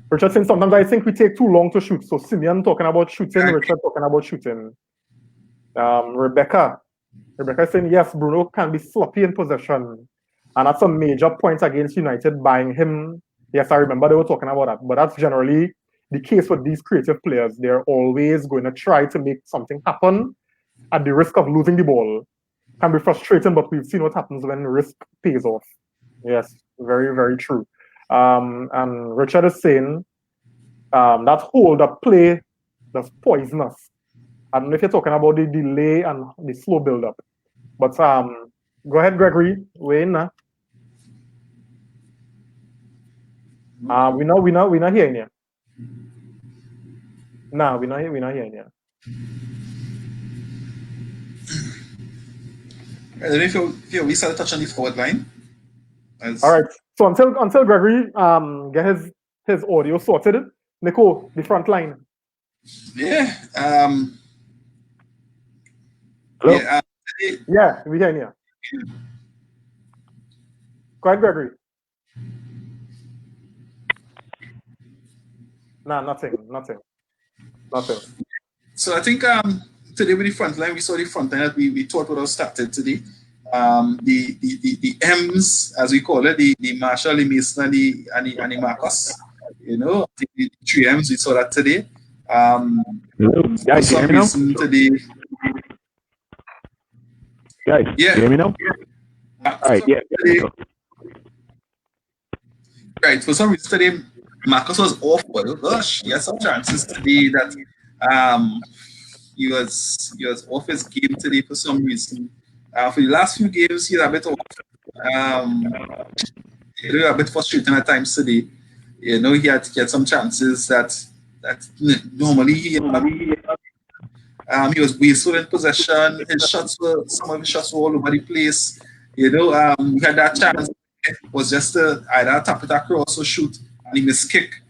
Richard saying sometimes I think we take too long to shoot. So Simeon talking about shooting, Richard talking about shooting. Rebecca saying yes, Bruno can be sloppy in possession, and that's a major point against United buying him. Yes, I remember they were talking about that, but that's generally the case with these creative players. They're always going to try to make something happen at the risk of losing the ball. Can be frustrating, but we've seen what happens when risk pays off. Yes, very, very true. And Richard is saying that hold-up play that's poisonous. I don't know if you're talking about the delay and the slow build-up. But go ahead, Gregory. We're in now. We're not hearing you. No, we're not hearing you. I don't know if we start to touch on the forward line. All right. So until Gregory get his audio sorted, Nico, the front line. Yeah. Hello? Yeah, we hear you. Go ahead, Gregory. Nah, nothing. So I think today with the front line, we saw the front line that we thought would have started today. The M's, as we call it, the Marshall, the Mason, and the Marcus. I think the 3 M's, we saw that today. For some reason today. Guys, yeah. You hear me now? All right, yeah. Right, for some reason today, Marcus was off, but gosh, he had some chances today that he was off his game today for some reason. For the last few games, he's a bit off. A bit frustrating at times today. He had some chances that normally he was wasteful in possession. Some of his shots were all over the place. He had that chance. It was just either tap it across or shoot, and he missed kick.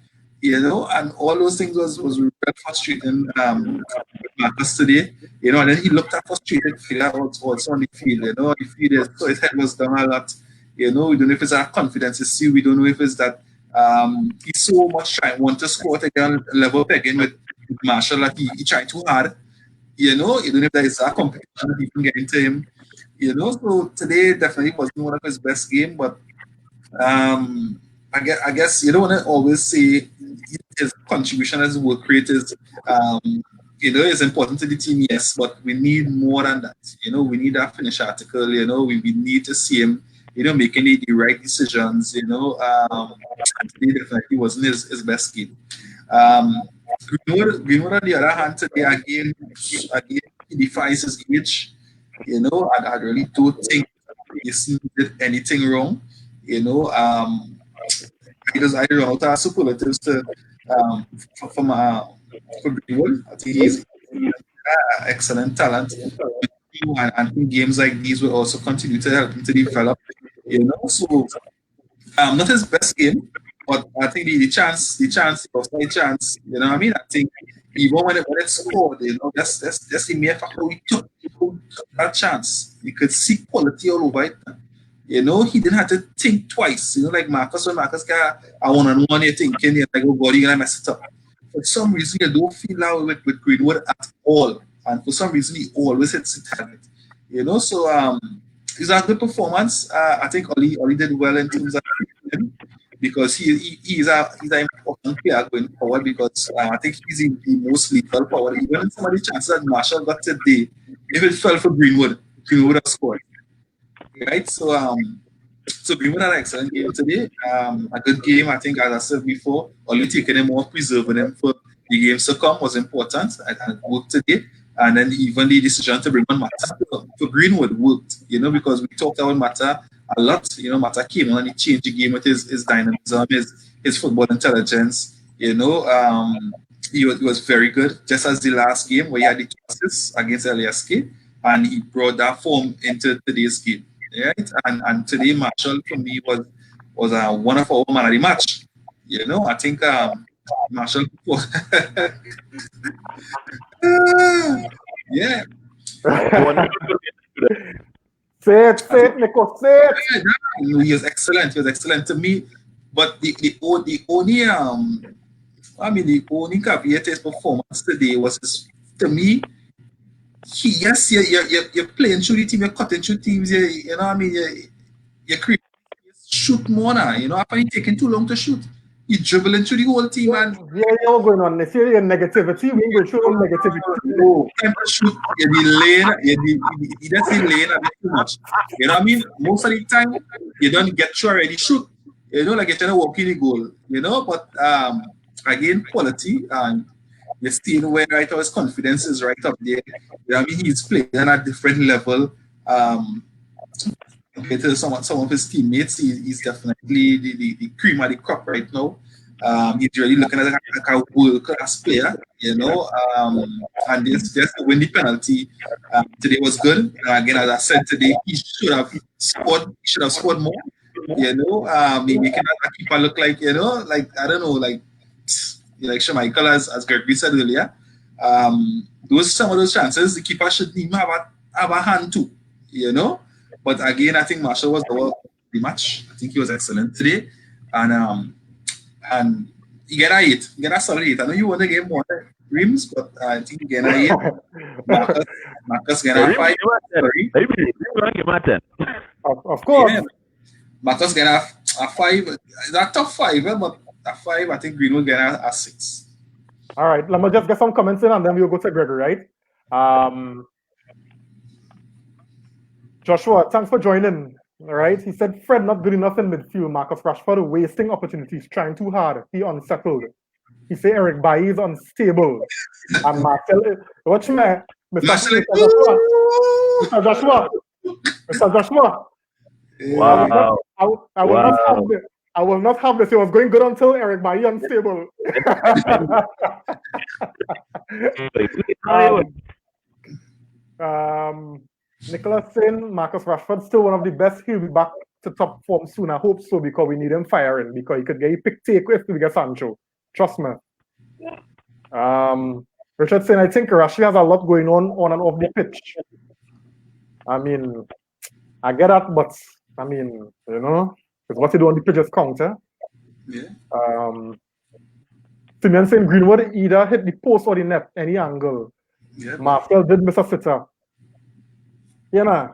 And all those things was real frustrating. Marcus today, and then he looked at frustrated figure also on the field. On the field, so his head was down a lot. We don't know if it's that confidence issue. We don't know if it's that he's so much want to score to get a level pegging with Marshall that he tried too hard. You don't know if there is a competition that he can get into him. So today definitely wasn't one of his best games, but I guess you don't want to always say his contribution as a work rate is is important to the team, yes, but we need more than that. We need that finish article. We need to see him, making the right decisions. Today definitely wasn't his best game. Greenwood on the other hand today again he defies his age. I really don't think he did anything wrong. I don't know how to superlatives to for Greenwood. I think he's excellent talent, and in games like these will also continue to help him to develop. So not his best game, but I think the offside chance. You know what I mean? I think even when it scored, that's the mere fact how he took that chance. You could see quality all over it. He didn't have to think twice. Like Marcus, when Marcus got a one-on-one, you're thinking, you're like, oh God, you're gonna mess it up. For some reason, you don't feel that way with Greenwood at all, and for some reason, he always hits the target. So it's a good performance. I think Oli did well in terms of him because he's an important player going forward because I think he's the most lethal forward. Even in some of the chances that Marshall got today, if it fell for Greenwood would have scored. Right? So Greenwood had an excellent game today. A good game, I think, as I said before. Only taking him off, preserving him for the games to come was important. And worked today. And then even the decision to bring on Mata for Greenwood worked, because we talked about Mata a lot. Mata came on and he changed the game with his dynamism, his football intelligence. He was very good, just as the last game where he had the assists against LASK, and he brought that form into today's game. Right? And today, Marshall for me was a wonderful man of the match. I think Marshall. Yeah. Say it, Nico, say it. Yeah, he was excellent. He was excellent to me. But the only caveat to his performance today was to me. You're playing through the team, you're cutting through teams, you're creating shoot more now. After you taking too long to shoot, you're dribbling through the whole team and you're going on this area negativity. We will show negativity. No, time to shoot, you're just the lane a bit too much. You know what I mean? Most of the time you don't get through already shoot. Like you're trying to walk in the goal, but again, quality and you're seeing where right now his confidence is right up there. He's playing at a different level compared to some of his teammates. He's definitely the cream of the crop right now. He's really looking at a world-class player, and just to win the penalty today was good. Again, as I said today, he should have scored more. Maybe making a keeper look like, like I don't know, like Schmeichel, as Gregory said earlier. Some of those chances the keeper should even have a hand too, But again, I think Marshall was the match. I think he was excellent today, and you get a 8, you get a solid 8. I know you want to get more rims, but I think you get a 8. Marcus get a 5. Of course. Yeah. Marcus get a 5. It's a top 5, but a 5. I think Greenwood get a 6. All right, let me just get some comments in, and then we'll go to Gregory, right? Joshua, thanks for joining. All right, he said Fred not good enough in midfield. Marcus Rashford wasting opportunities, trying too hard. He unsettled. He said Eric Bailly is unstable. And Marcel, watch me, Mr. Joshua. Wow. I will not have this. It was going good until Eric Bailly unstable. Nicholas saying Marcus Rashford still one of the best. He'll be back to top form soon. I hope so because we need him firing because he could get a pick take if we get Sancho. Trust me. Richard saying I think Rashi has a lot going on and off the pitch. I mean, I get that, but I mean, because what you do on the pitch is counter. Yeah. Simeon saying Greenwood either hit the post or the net, any angle. Yeah. Marcel did miss a sitter.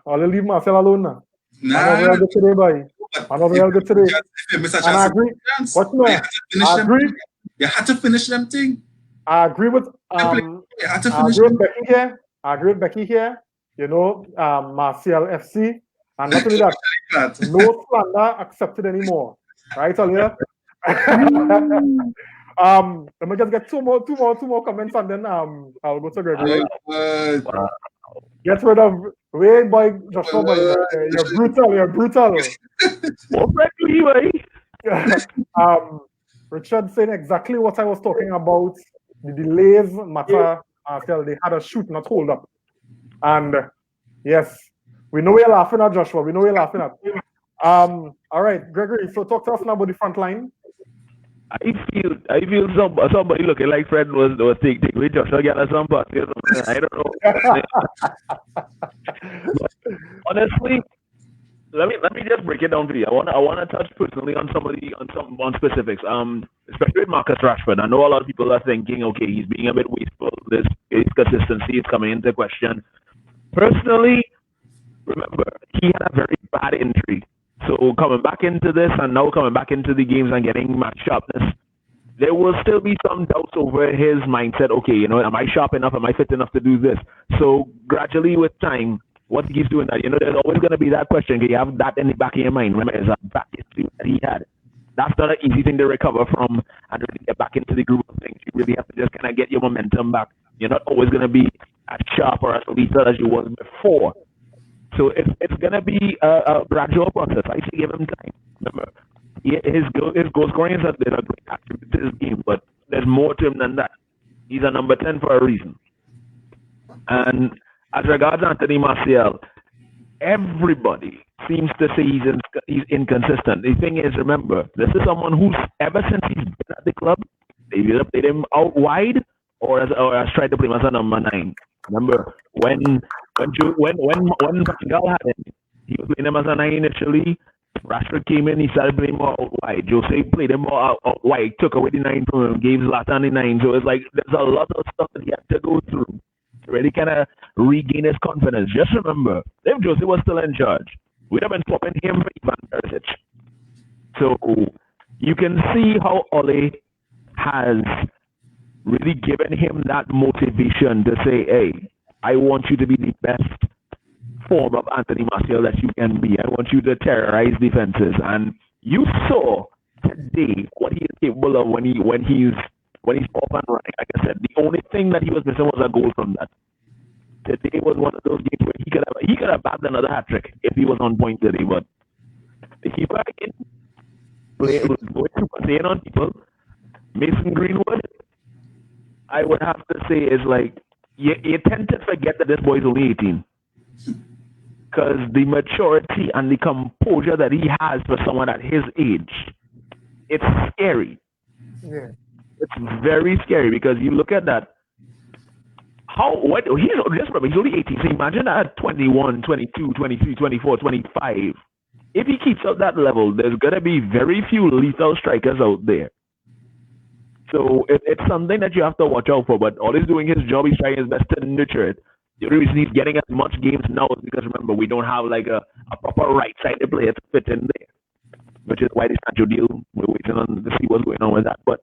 I'll leave Marcel alone now. Nah. I'm not good today, boy. I'm not real good today. And I agree. What no? I agree. You had to finish them thing. I agree with You had to finish them. Becky here. I agree with Becky here. Martial FC. And not only that, no slander accepted anymore. Right, Alia? Let me just get two more comments and then I'll go to Gregory. Wow. Get rid of Wade boy Joshua boy. You're brutal. What Gregory, way? Richard saying exactly what I was talking about. The delays matter. They had a shoot, not hold up. And yes, we know you're laughing at, Joshua. We know you're laughing at. All right, Gregory. So talk to us now about the front line. I feel somebody looking like Fred was taking with Joshua get some but I don't know. Honestly, let me just break it down for you. I wanna touch personally on on specifics. Especially with Marcus Rashford. I know a lot of people are thinking, okay, he's being a bit wasteful. His consistency is coming into question. Personally, remember, he had a very bad injury. So coming back into this and now coming back into the games and getting match sharpness, there will still be some doubts over his mindset. Okay, am I sharp enough? Am I fit enough to do this? So gradually with time, what he keeps doing that, there's always going to be that question. You have that in the back of your mind. Remember, it's a back issue that he had. That's not an easy thing to recover from and really get back into the groove of things. You really have to just kind of get your momentum back. You're not always going to be as sharp or as lethal as you was before. So it's going to be a gradual process. I say give him time. Remember, his goal scoring is a great attribute to his game, but there's more to him than that. He's a number 10 for a reason. And as regards Anthony Martial, everybody seems to say he's inconsistent. The thing is, remember, this is someone who's ever since he's been at the club, they've either played him out wide or has tried to play him as a number 9. Remember when Van Gaal had him, he was playing him as a 9 initially. Rashford came in, he started playing more out wide. Jose played him more out wide, took away the 9 from him, gave Zlatan the 9. So it's like there's a lot of stuff that he had to go through to really kind of regain his confidence. Just remember, if Jose was still in charge, we'd have been swapping him for Ivan Perisic. So you can see how Ole has really given him that motivation to say, hey, I want you to be the best form of Anthony Martial that you can be. I want you to terrorize defenses. And you saw today what he is capable of when he's off and running. Like I said, the only thing that he was missing was a goal from that. Today was one of those games where he could have bagged another hat trick if he was on point today. But the keeper again was going to playing on people. Mason Greenwood, I would have to say, is like you tend to forget that this boy is only 18. Because the maturity and the composure that he has for someone at his age, it's scary. Yeah. It's very scary because you look at that. Just remember, he's only 18. So imagine that at 21, 22, 23, 24, 25. If he keeps up that level, there's going to be very few lethal strikers out there. So it's something that you have to watch out for. But all he's doing his job, he's trying his best to nurture it. The only reason he's getting as much games now is because, remember, we don't have like a proper right-sided player to fit in there, which is why this Sancho deal, we're waiting on to see what's going on with that. But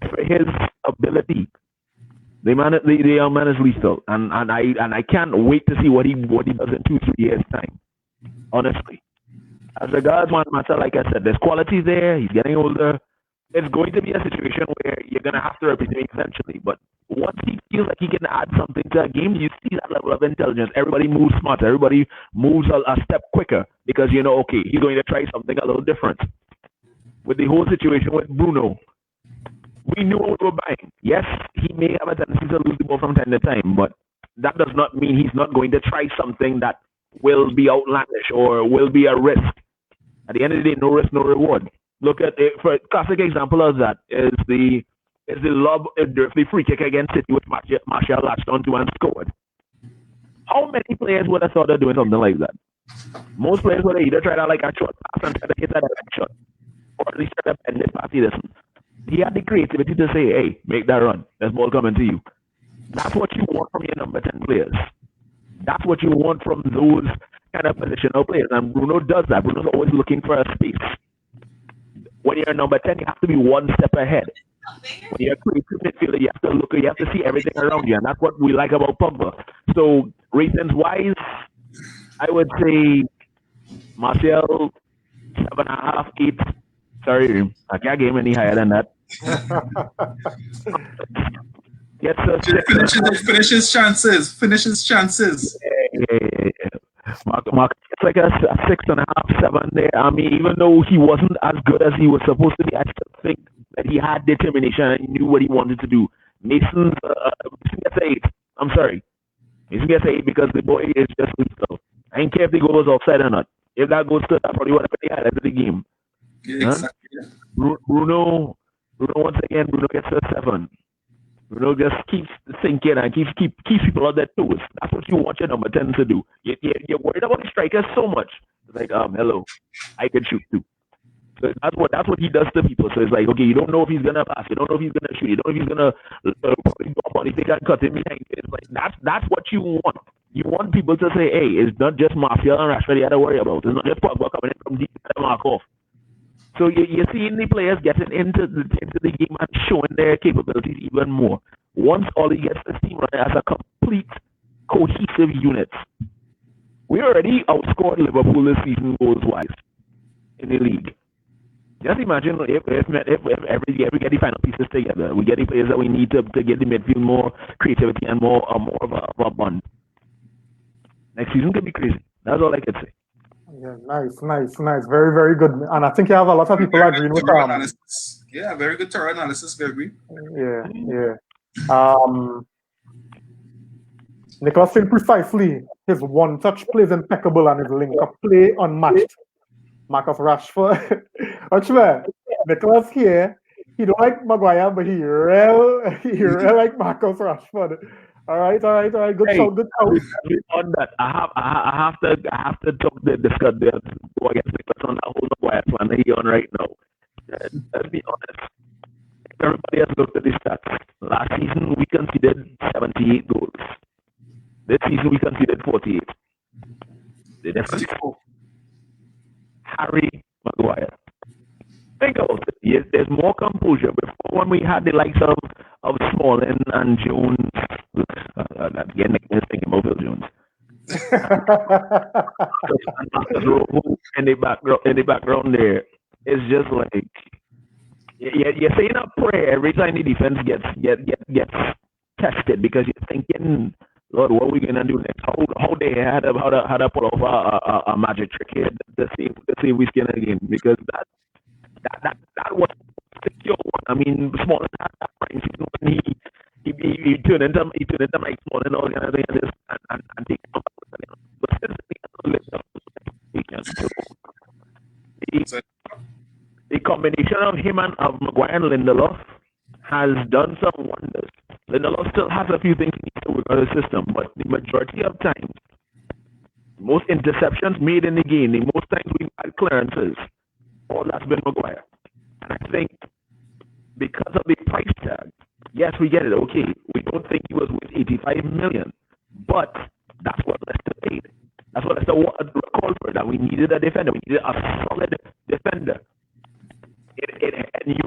for his ability, the young man is lethal, and I can't wait to see what he does in 2-3 years' time. Honestly, as regards Juan Mata, like I said, there's quality there. He's getting older. It's going to be a situation where you're going to have to repeat him eventually. But once he feels like he can add something to a game, you see that level of intelligence. Everybody moves smarter. Everybody moves a step quicker because, okay, he's going to try something a little different. With the whole situation with Bruno, we knew what we were buying. Yes, he may have a tendency to lose the ball from time to time, but that does not mean he's not going to try something that will be outlandish or will be a risk. At the end of the day, no risk, no reward. Look at it. For a classic example of that is the free kick against City, which Martial latched onto and scored. How many players would have thought of doing something like that? Most players would have either tried out like a short pass and try to hit that shot, or at least try to bend it past the distance. He had the creativity to say, hey, make that run. There's ball coming to you. That's what you want from your number 10 players. That's what you want from those kind of positional players. And Bruno does that. Bruno's always looking for a space. When you're number 10, you have to be one step ahead. When you're a creative midfielder, you have to look, you have to see everything around you. And that's what we like about Pogba. So, ratings-wise, I would say Martial, 7.5, 8. Sorry, I can't give him any higher than that. Yes, sir. Finish his chances. Mark gets like a 6.5, 7 there. I mean, even though he wasn't as good as he was supposed to be, I still think that he had determination and he knew what he wanted to do. Mason gets an 8. I'm sorry. Mason gets an 8 because the boy is just lethal. I don't care if the goal was offside or not. If that goes to, that's probably what they had at the game. Yeah, exactly. Bruno, once again, Bruno gets a 7. Bruno just keeps thinking and keeps people on their toes. That's what you want your number 10 to do. You're worried about the strikers so much. It's like, hello, I can shoot too. So that's what he does to people. So it's like, okay, you don't know if he's gonna pass, you don't know if he's gonna shoot, you don't know if he's gonna bump on, if they can cut him behind. It's like that's what you want. You want people to say, hey, it's not just Martial and Rashford you had to worry about. It's not just Pogba coming in from deep to mark off. So you're seeing the players getting into the game and showing their capabilities even more. Once all he gets the team running as a complete, cohesive unit. We already outscored Liverpool this season goals-wise in the league. Just imagine if we get the final pieces together, we get the players that we need to get the midfield more creativity and more of a bond. Next season could be crazy. That's all I can say. Yeah, nice. Very, very good. And I think you have a lot of people agreeing with analysis. Yeah, very good thorough analysis. We agree. Yeah. Nicholas saying precisely his one-touch play is impeccable and his link-up play unmatched. Marcus Rashford. Watch man, Nicholas here. He don't like Maguire, but he real like Marcus Rashford. All right. Good shout. On that, I have to discuss the go against Nicholas on that whole Maguire plan that he on right now. Let's be honest. Everybody has looked at the stats. Last season we conceded 78 goals. This season we conceded 48. The difference. Harry Maguire. Think about it. Yes, there's more composure. Before, when we had the likes of Smalling and Jones, again, thinking about Phil Jones. in the background there, it's just like you're saying a prayer every time the defense gets tested because you're thinking, Lord, what are we gonna do next? How they had to pull off a magic trick here to see if we skin again, because that was secure one. I mean, Smalling had that prime season when he turned into Mike Smalling all kind of thing and take him. But since he can't. The combination of him and of Maguire and Lindelof has done some wonders. Lindelof still has a few things he needs to work on the system, but the majority of times, most interceptions made in the game, the most times we've had clearances, all that's been Maguire. And I think because of the price tag, yes, we get it. Okay, we don't think he was worth 85 million, but that's what Leicester paid. That's what Leicester called for. That we needed a defender. We needed a solid defender. And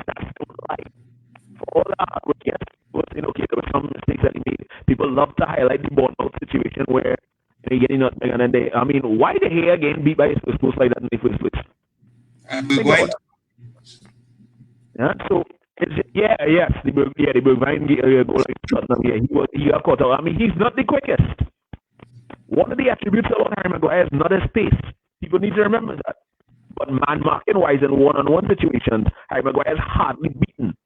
that's don't lie. For all that, yes, was saying, okay, there were some mistakes that he made. People love to highlight the Bournemouth situation where they're getting nutmeg and then why the hair again beat by his first post like that in the first place? Yeah, so the Bergwijn goal like Tottenham. Yeah, he got caught out. I mean, he's not the quickest. One of the attributes of Harry Maguire is not his pace. People need to remember that. But man marking wise in one-on-one situations, Harry Maguire is hardly beaten.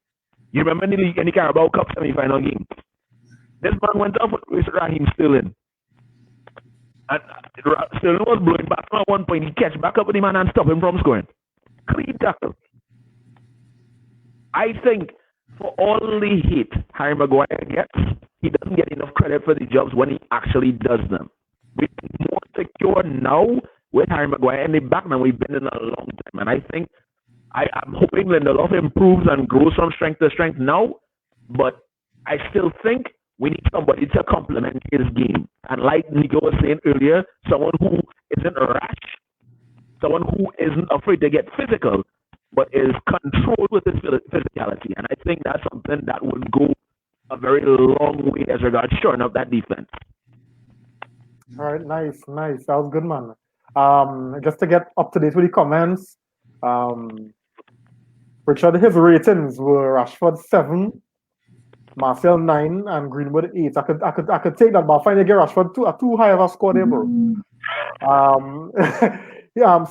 You remember in the Carabao Cup semi-final game? This man went off with Raheem Sterling. And Sterling was blowing back at one point. He catch back up with the man and stop him from scoring. Clean tackle. I think for all the hate Harry Maguire gets, he doesn't get enough credit for the jobs when he actually does them. We're more secure now with Harry Maguire in the back than we've been in a long time. And I think I'm hoping Lindelof improves and grows from strength to strength now, but I still think we need somebody to complement his game. And like Nico was saying earlier, someone who isn't rash, someone who isn't afraid to get physical, but is controlled with his physicality. And I think that's something that would go a very long way as regards shoring up that defense. All right, nice. That was good, man. Just to get up to date with the comments, Richard, his ratings were Rashford 7, Martial 9, and Greenwood 8. I could take that, but I find you get Rashford too high of a score there, bro.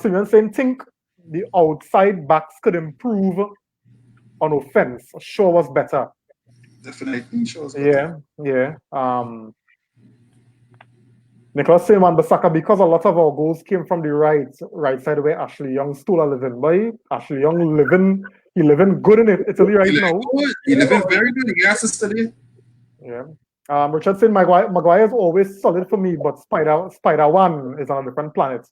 Simeon saying, think the outside backs could improve on offense. Shaw was better. Definitely, Shaw was better. Yeah. Nicholas saying, man, Bissaka, because a lot of our goals came from the right side where Ashley Young stole a living. Boy, Ashley Young living good in Italy right now. He living very good. He assisted it. Yeah. Richard saying Maguire is always solid for me, but Spider One is on a different planet.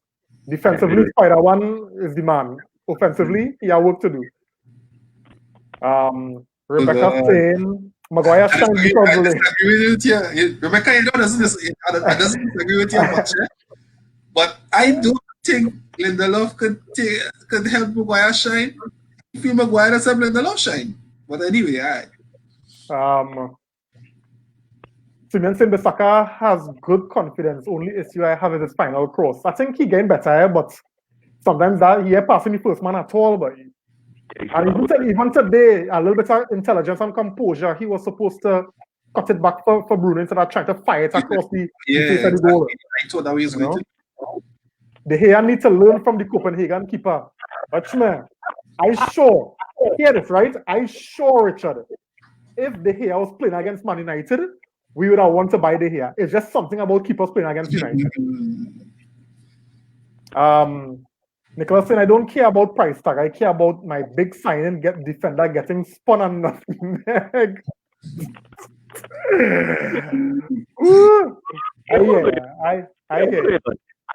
Defensively, Spider One is the man. Offensively, he has work to do. Rebecca saying Maguire shine because I disagree with you. Rebecca, I doesn't disagree with you much, but I don't think Lindelof could help Maguire shine. I feel Maguire does help Lindelof shine. But anyway, Simeon saying Bissaka has good confidence. Only issue I have is his final cross. I think he getting better, but sometimes that he ain't passing the first man at all. But and even today, a little bit of intelligence and composure, he was supposed to cut it back for Bruno instead of trying to fire it across the face of the goal. I thought that was going to. The Gea need to learn from the Copenhagen keeper. Watch me. Hear this, right? Richard, if De Gea was playing against Man United, we would have wanted to buy De Gea. It's just something about keepers playing against United. Nicholas saying, I don't care about price tag. I care about my big signing, defender getting spun on nothing. I hear.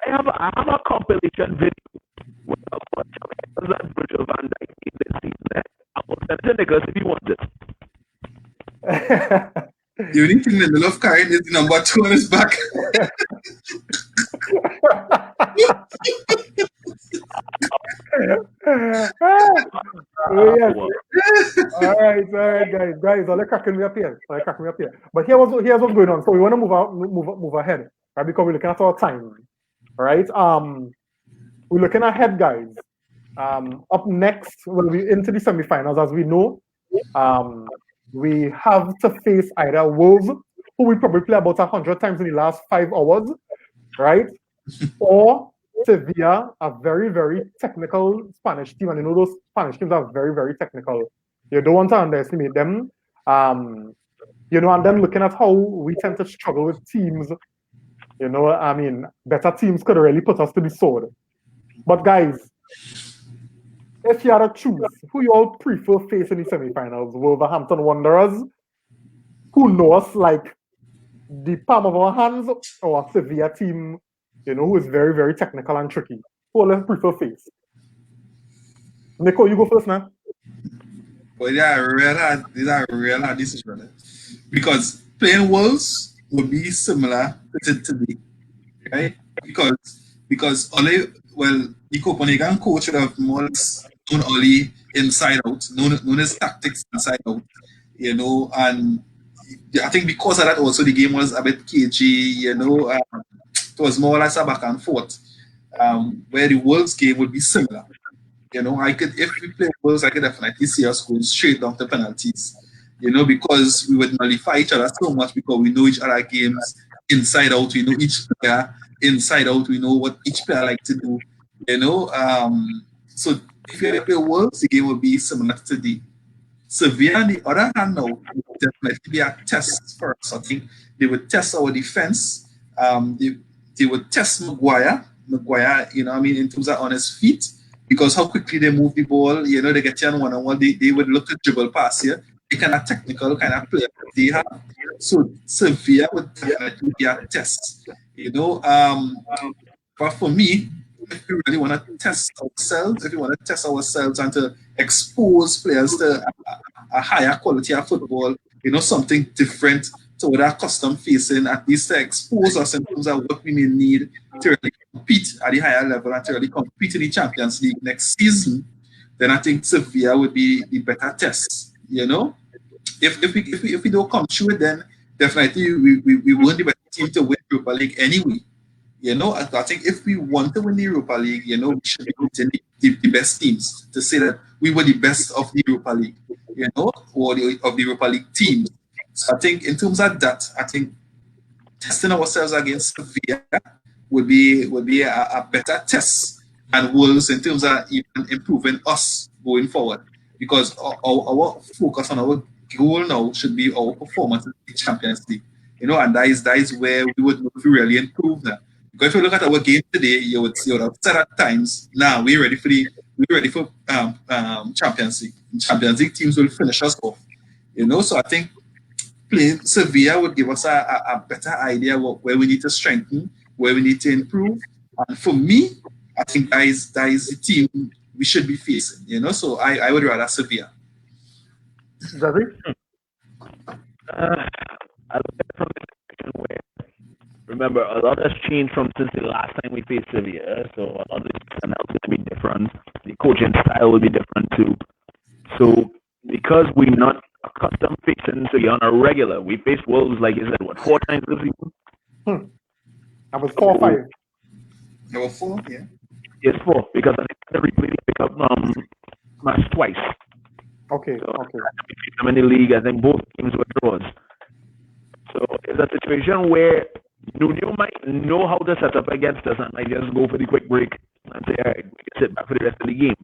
I have a compilation video with a bunch of that Virgil van Dijk in this season. I will send it to Nicholas if you want it. The only thing that the love carrying is the number 2 on his back. Yes. All right, guys. They're cracking me up here. But here's what's going on. So we want to move ahead, right? Because we're looking at our time, right? We're looking ahead, guys. Up next, we'll be into the semifinals, as we know. We have to face either Wolves, who we probably play about 100 times in the last 5 hours, right? Or Sevilla, a very, very technical Spanish team, and you know those Spanish teams are very, very technical. You don't want to underestimate them. And then looking at how we tend to struggle with teams, better teams could really put us to the sword. But guys, if you had to choose, who you all prefer facing the semifinals? Wolverhampton Wanderers, who know us like the palm of our hands, or a Sevilla team, who is very, very technical and tricky? Who will prefer face? Nico, you go first now. But these are real hard decisions. Because playing Wolves would be similar to today, right? Because the Copenhagen coach would have more known only inside out, known his tactics inside out, and I think because of that also the game was a bit cagey, it was more or less a back and forth, where the Wolves game would be similar. If we play Wolves, I could definitely see us going straight down to penalties, because we would nullify each other so much because we know each other games inside out, we know each player inside out, we know what each player like to do, so if you play Wolves, the game will be similar to the Sevilla. On the other hand, now would definitely be a test for us. I think they would test our defense. They would test Maguire, in terms of on his feet, because how quickly they move the ball, they get you on one-on-one, they would look to dribble past here. They kind of technical kind of player they have. So Sevilla would definitely be a test. But for me, if we really want to test ourselves, and to expose players to a higher quality of football, something different to what our custom facing, at least to expose us in terms of what we may need to really compete at the higher level and to really compete in the Champions League next season, then I think Sevilla would be the better test. If we don't come through it, then definitely we won't be the better team to win Europa League anyway. I think if we want to win the Europa League, we should be beating the best teams to say that we were the best of the Europa League, or of the Europa League teams. So I think in terms of that, I think testing ourselves against Sevilla would be a better test than Wolves in terms of even improving us going forward. Because our focus on our goal now should be our performance in the Champions League. And that is where we would know if we really improve now. Because if you look at our game today, you would have said at times, now we're ready for Champions League. Champions League teams will finish us off. So I think playing Sevilla would give us a better idea where we need to strengthen, where we need to improve. And for me, I think that is the team we should be facing. So I would rather Sevilla. Jerry? I look at it from the section where, remember, a lot has changed from since the last time we faced Sevilla. So a lot of the personnel is going to be different. The coaching style will be different too. So because we're not accustomed facing Sevilla on a regular, we faced Wolves, like you said, 4 times this season? That was 4 or 5. There were 4, yeah. Yes, 4, because I think the replay pick up match twice. Okay, so okay. We faced them in the league. I think both games were draws. So it's a situation where Nuno might know how to set up against us and might just go for the quick break and say, all right, we can sit back for the rest of the game.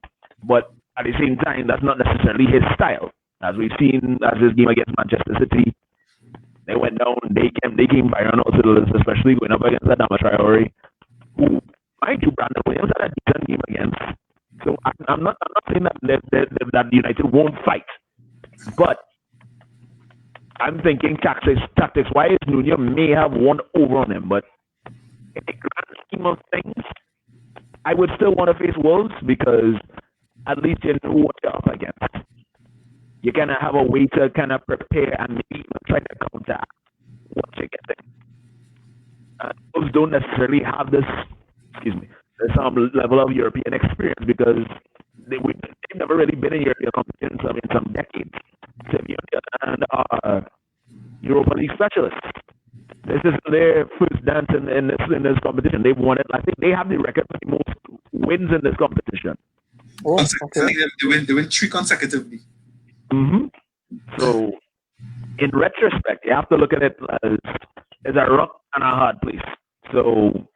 But at the same time, that's not necessarily his style. As we've seen, as this game against Manchester City, they went down, they came by on also, especially going up against Adama Traore, who, mind you, Brandon Williams had a decent game against. So I'm not saying that United won't fight, but I'm thinking tactics-wise, Nuno may have won over on him, but in the grand scheme of things, I would still want to face Wolves because at least you know what you're up against. You kind of have a way to kind of prepare and maybe even try to counter what you're getting. Wolves don't necessarily have this, level of European experience because they've never really been in European competition in some decades. And Europa League specialists. This is their first dance in this competition. They've won it. I think they have the record for the most wins in this competition. Oh, okay. They win 3 consecutively. Mm-hmm. So, in retrospect, you have to look at it as a rock and a hard place. So,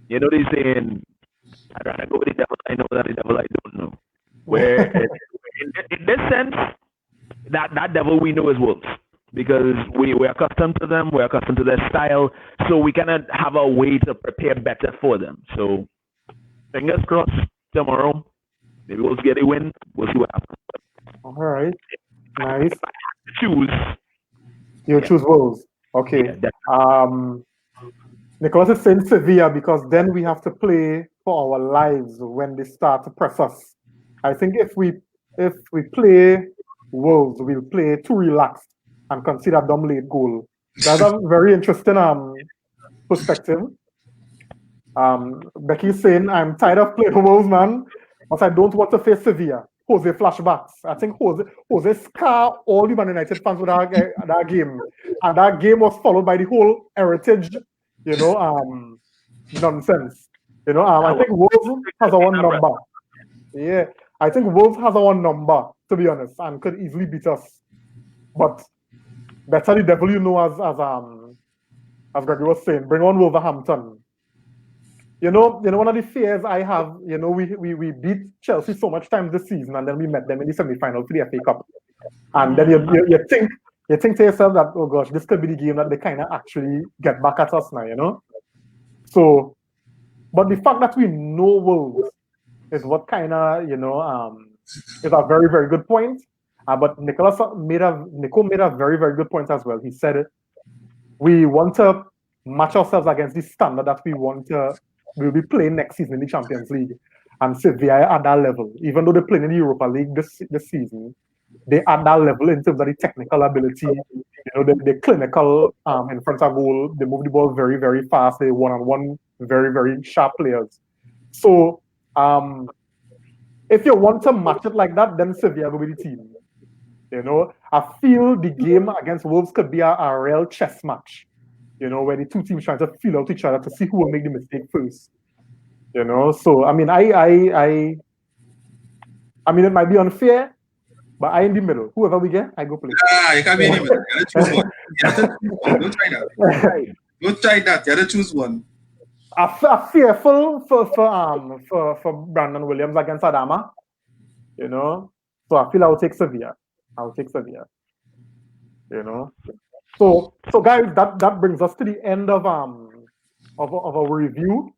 they're saying, I'd rather go with the devil I know than the devil I don't know. Where, in this sense, that devil we know is Wolves. Because we're accustomed to them, we're accustomed to their style, so we kind of have a way to prepare better for them. So, fingers crossed, tomorrow, maybe we'll get a win. We'll see what happens. All right. Nice. If I had to choose, you choose Wolves. Okay. Yeah, Nicholas is saying Sevilla because then we have to play for our lives when they start to press us. I think if we play Wolves, we'll play too relaxed and consider dumb late goal. That's a very interesting perspective. Becky's saying, I'm tired of playing Wolves, man, but I don't want to face Sevilla. Jose flashbacks. I think Jose scar all the Man United fans with that game. And that game was followed by the whole heritage, nonsense. I think Wolves has our number. Yeah, I think Wolves has our number, to be honest, and could easily beat us. But better the devil you know, as Gregory was saying, bring on Wolverhampton. One of the fears I have, we beat Chelsea so much times this season, and then we met them in the semi-final for the FA Cup. And then you think to yourself that, oh gosh, this could be the game that they kind of actually get back at us now, So, but the fact that we know Wolves is what kind of, is a very, very good point. But Nico made a very, very good point as well. He said, we want to match ourselves against the standard that we'll be playing next season in the Champions League. And Sevilla at that level. Even though they're playing in the Europa League this season, they at that level in terms of the technical ability, the clinical in front of goal, they move the ball very, very fast, they one-on-one, very, very sharp players. So if you want to match it like that, then Sevilla will be the team. I feel the game against Wolves could be a real chess match. Where the two teams trying to feel out each other to see who will make the mistake first. So I mean, I mean, it might be unfair, but I in the middle. Whoever we get, I go play. You can't be in the middle. You have to choose one. Don't try that. Don't try that. You have to choose one. I'm fearful for Brandon Williams against Adama. You know, so I feel I'll take Sevilla. You know, so guys, that brings us to the end of our review.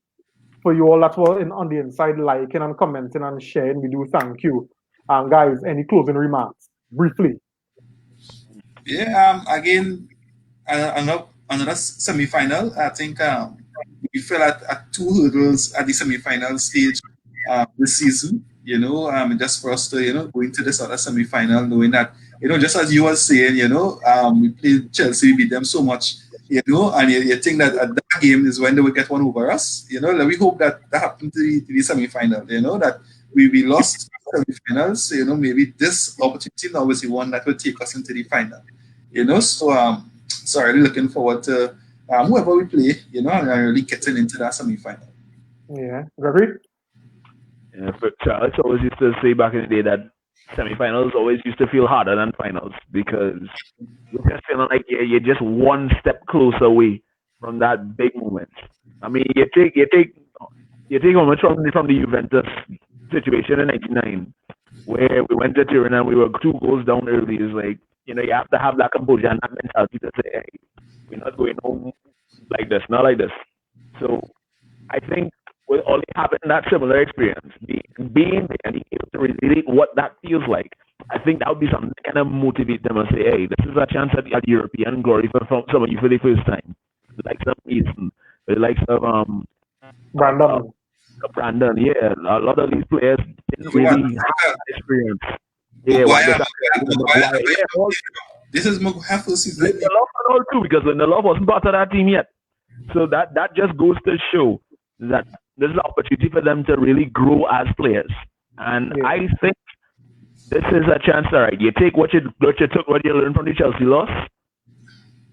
For you all that were on the inside, liking and commenting and sharing, we do thank you. Guys, any closing remarks briefly? Yeah. Again, another semi-final. I think we fell at two hurdles at the semi-final stage this season. Just for us to go into this other semi-final, knowing that just as you were saying, we played Chelsea, we beat them so much, and you think that at that game is when they will get one over us. Like we hope that happened to the semi-final. That we lost semi-finals. So, maybe this opportunity now is the one that will take us into the final. So really looking forward to whoever we play, and really getting into that semi-final. Yeah, Gregory? Yeah, but Charles always used to say back in the day that semi-finals always used to feel harder than finals because you're just feeling like you're just one step closer away from that big moment. I mean, you take homage from the Juventus situation in '99, where we went to Turin and we were 2 goals down early. It's like, you have to have that composure and that mentality to say, hey, we're not going home like this, not like this. So I think with Oli having that similar experience, being there and being able to relate what that feels like, I think that would be something that kind of motivate them and say, hey, this is a chance at European glory for some of you for the first time. Like some Easton, like some Brandon, yeah. A lot of these players didn't really have that experience. Yeah, this is Maguire first season. The love and all too, because when the love wasn't part of that team yet. So that just goes to show that there's an opportunity for them to really grow as players. And I think this is a chance, all right. You take what you learned from the Chelsea loss,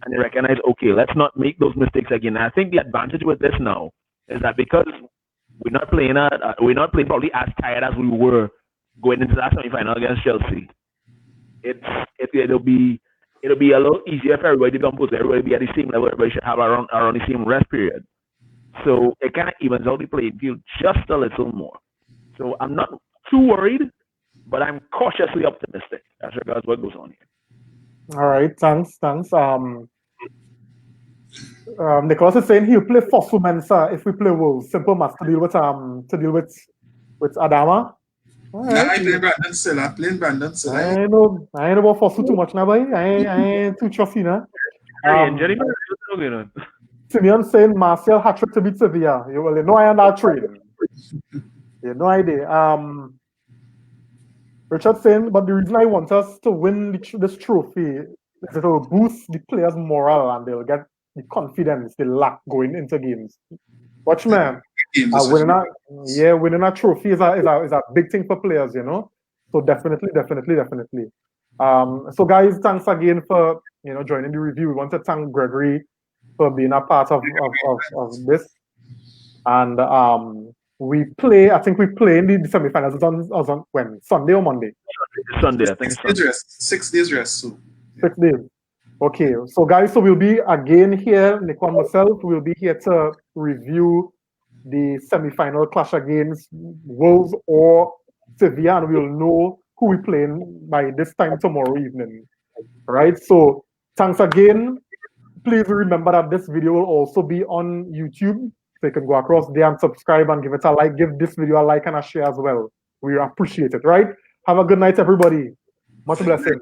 and you recognize, okay, let's not make those mistakes again. And I think the advantage with this now is that because we're not playing probably as tired as we were going into that semi-final against Chelsea. It'll be a little easier for everybody to compose. Everybody be at the same level. Everybody should have around the same rest period. So it kind of evens out the playing field just a little more. So I'm not too worried, but I'm cautiously optimistic as regards what goes on here. All right, thanks. Nicholas is saying he'll play Fosu Mensah if we play Wolves. Simple math to deal with Adama. Right. I play Brandon still. I know about Fosu too much now, boy. I ain't too trusty now. Simeon saying Martial hat-trick to beat Sevilla. You know I am that train. You have no idea. Richard saying, but the reason I want us to win this trophy is it will boost the players' morale and they'll get the confidence they lack going into games. Watch, man. Winning a trophy is a big thing for players, So definitely. So guys, thanks again for joining the review. We want to thank Gregory for being a part of this. And I think we play in the semi-finals on when? Sunday or Monday? Sunday, I think. 6 days rest. So. 6 days. Okay, so guys, we'll be again here, Nico and myself, we'll be here to review the semi-final clash against Wolves or Sevilla, and we'll know who we're playing by this time tomorrow evening. All right, so thanks again. Please remember that this video will also be on YouTube, so you can go across there and subscribe and give it a like. Give this video a like and a share as well. We appreciate it, right? Have a good night, everybody. Much blessings.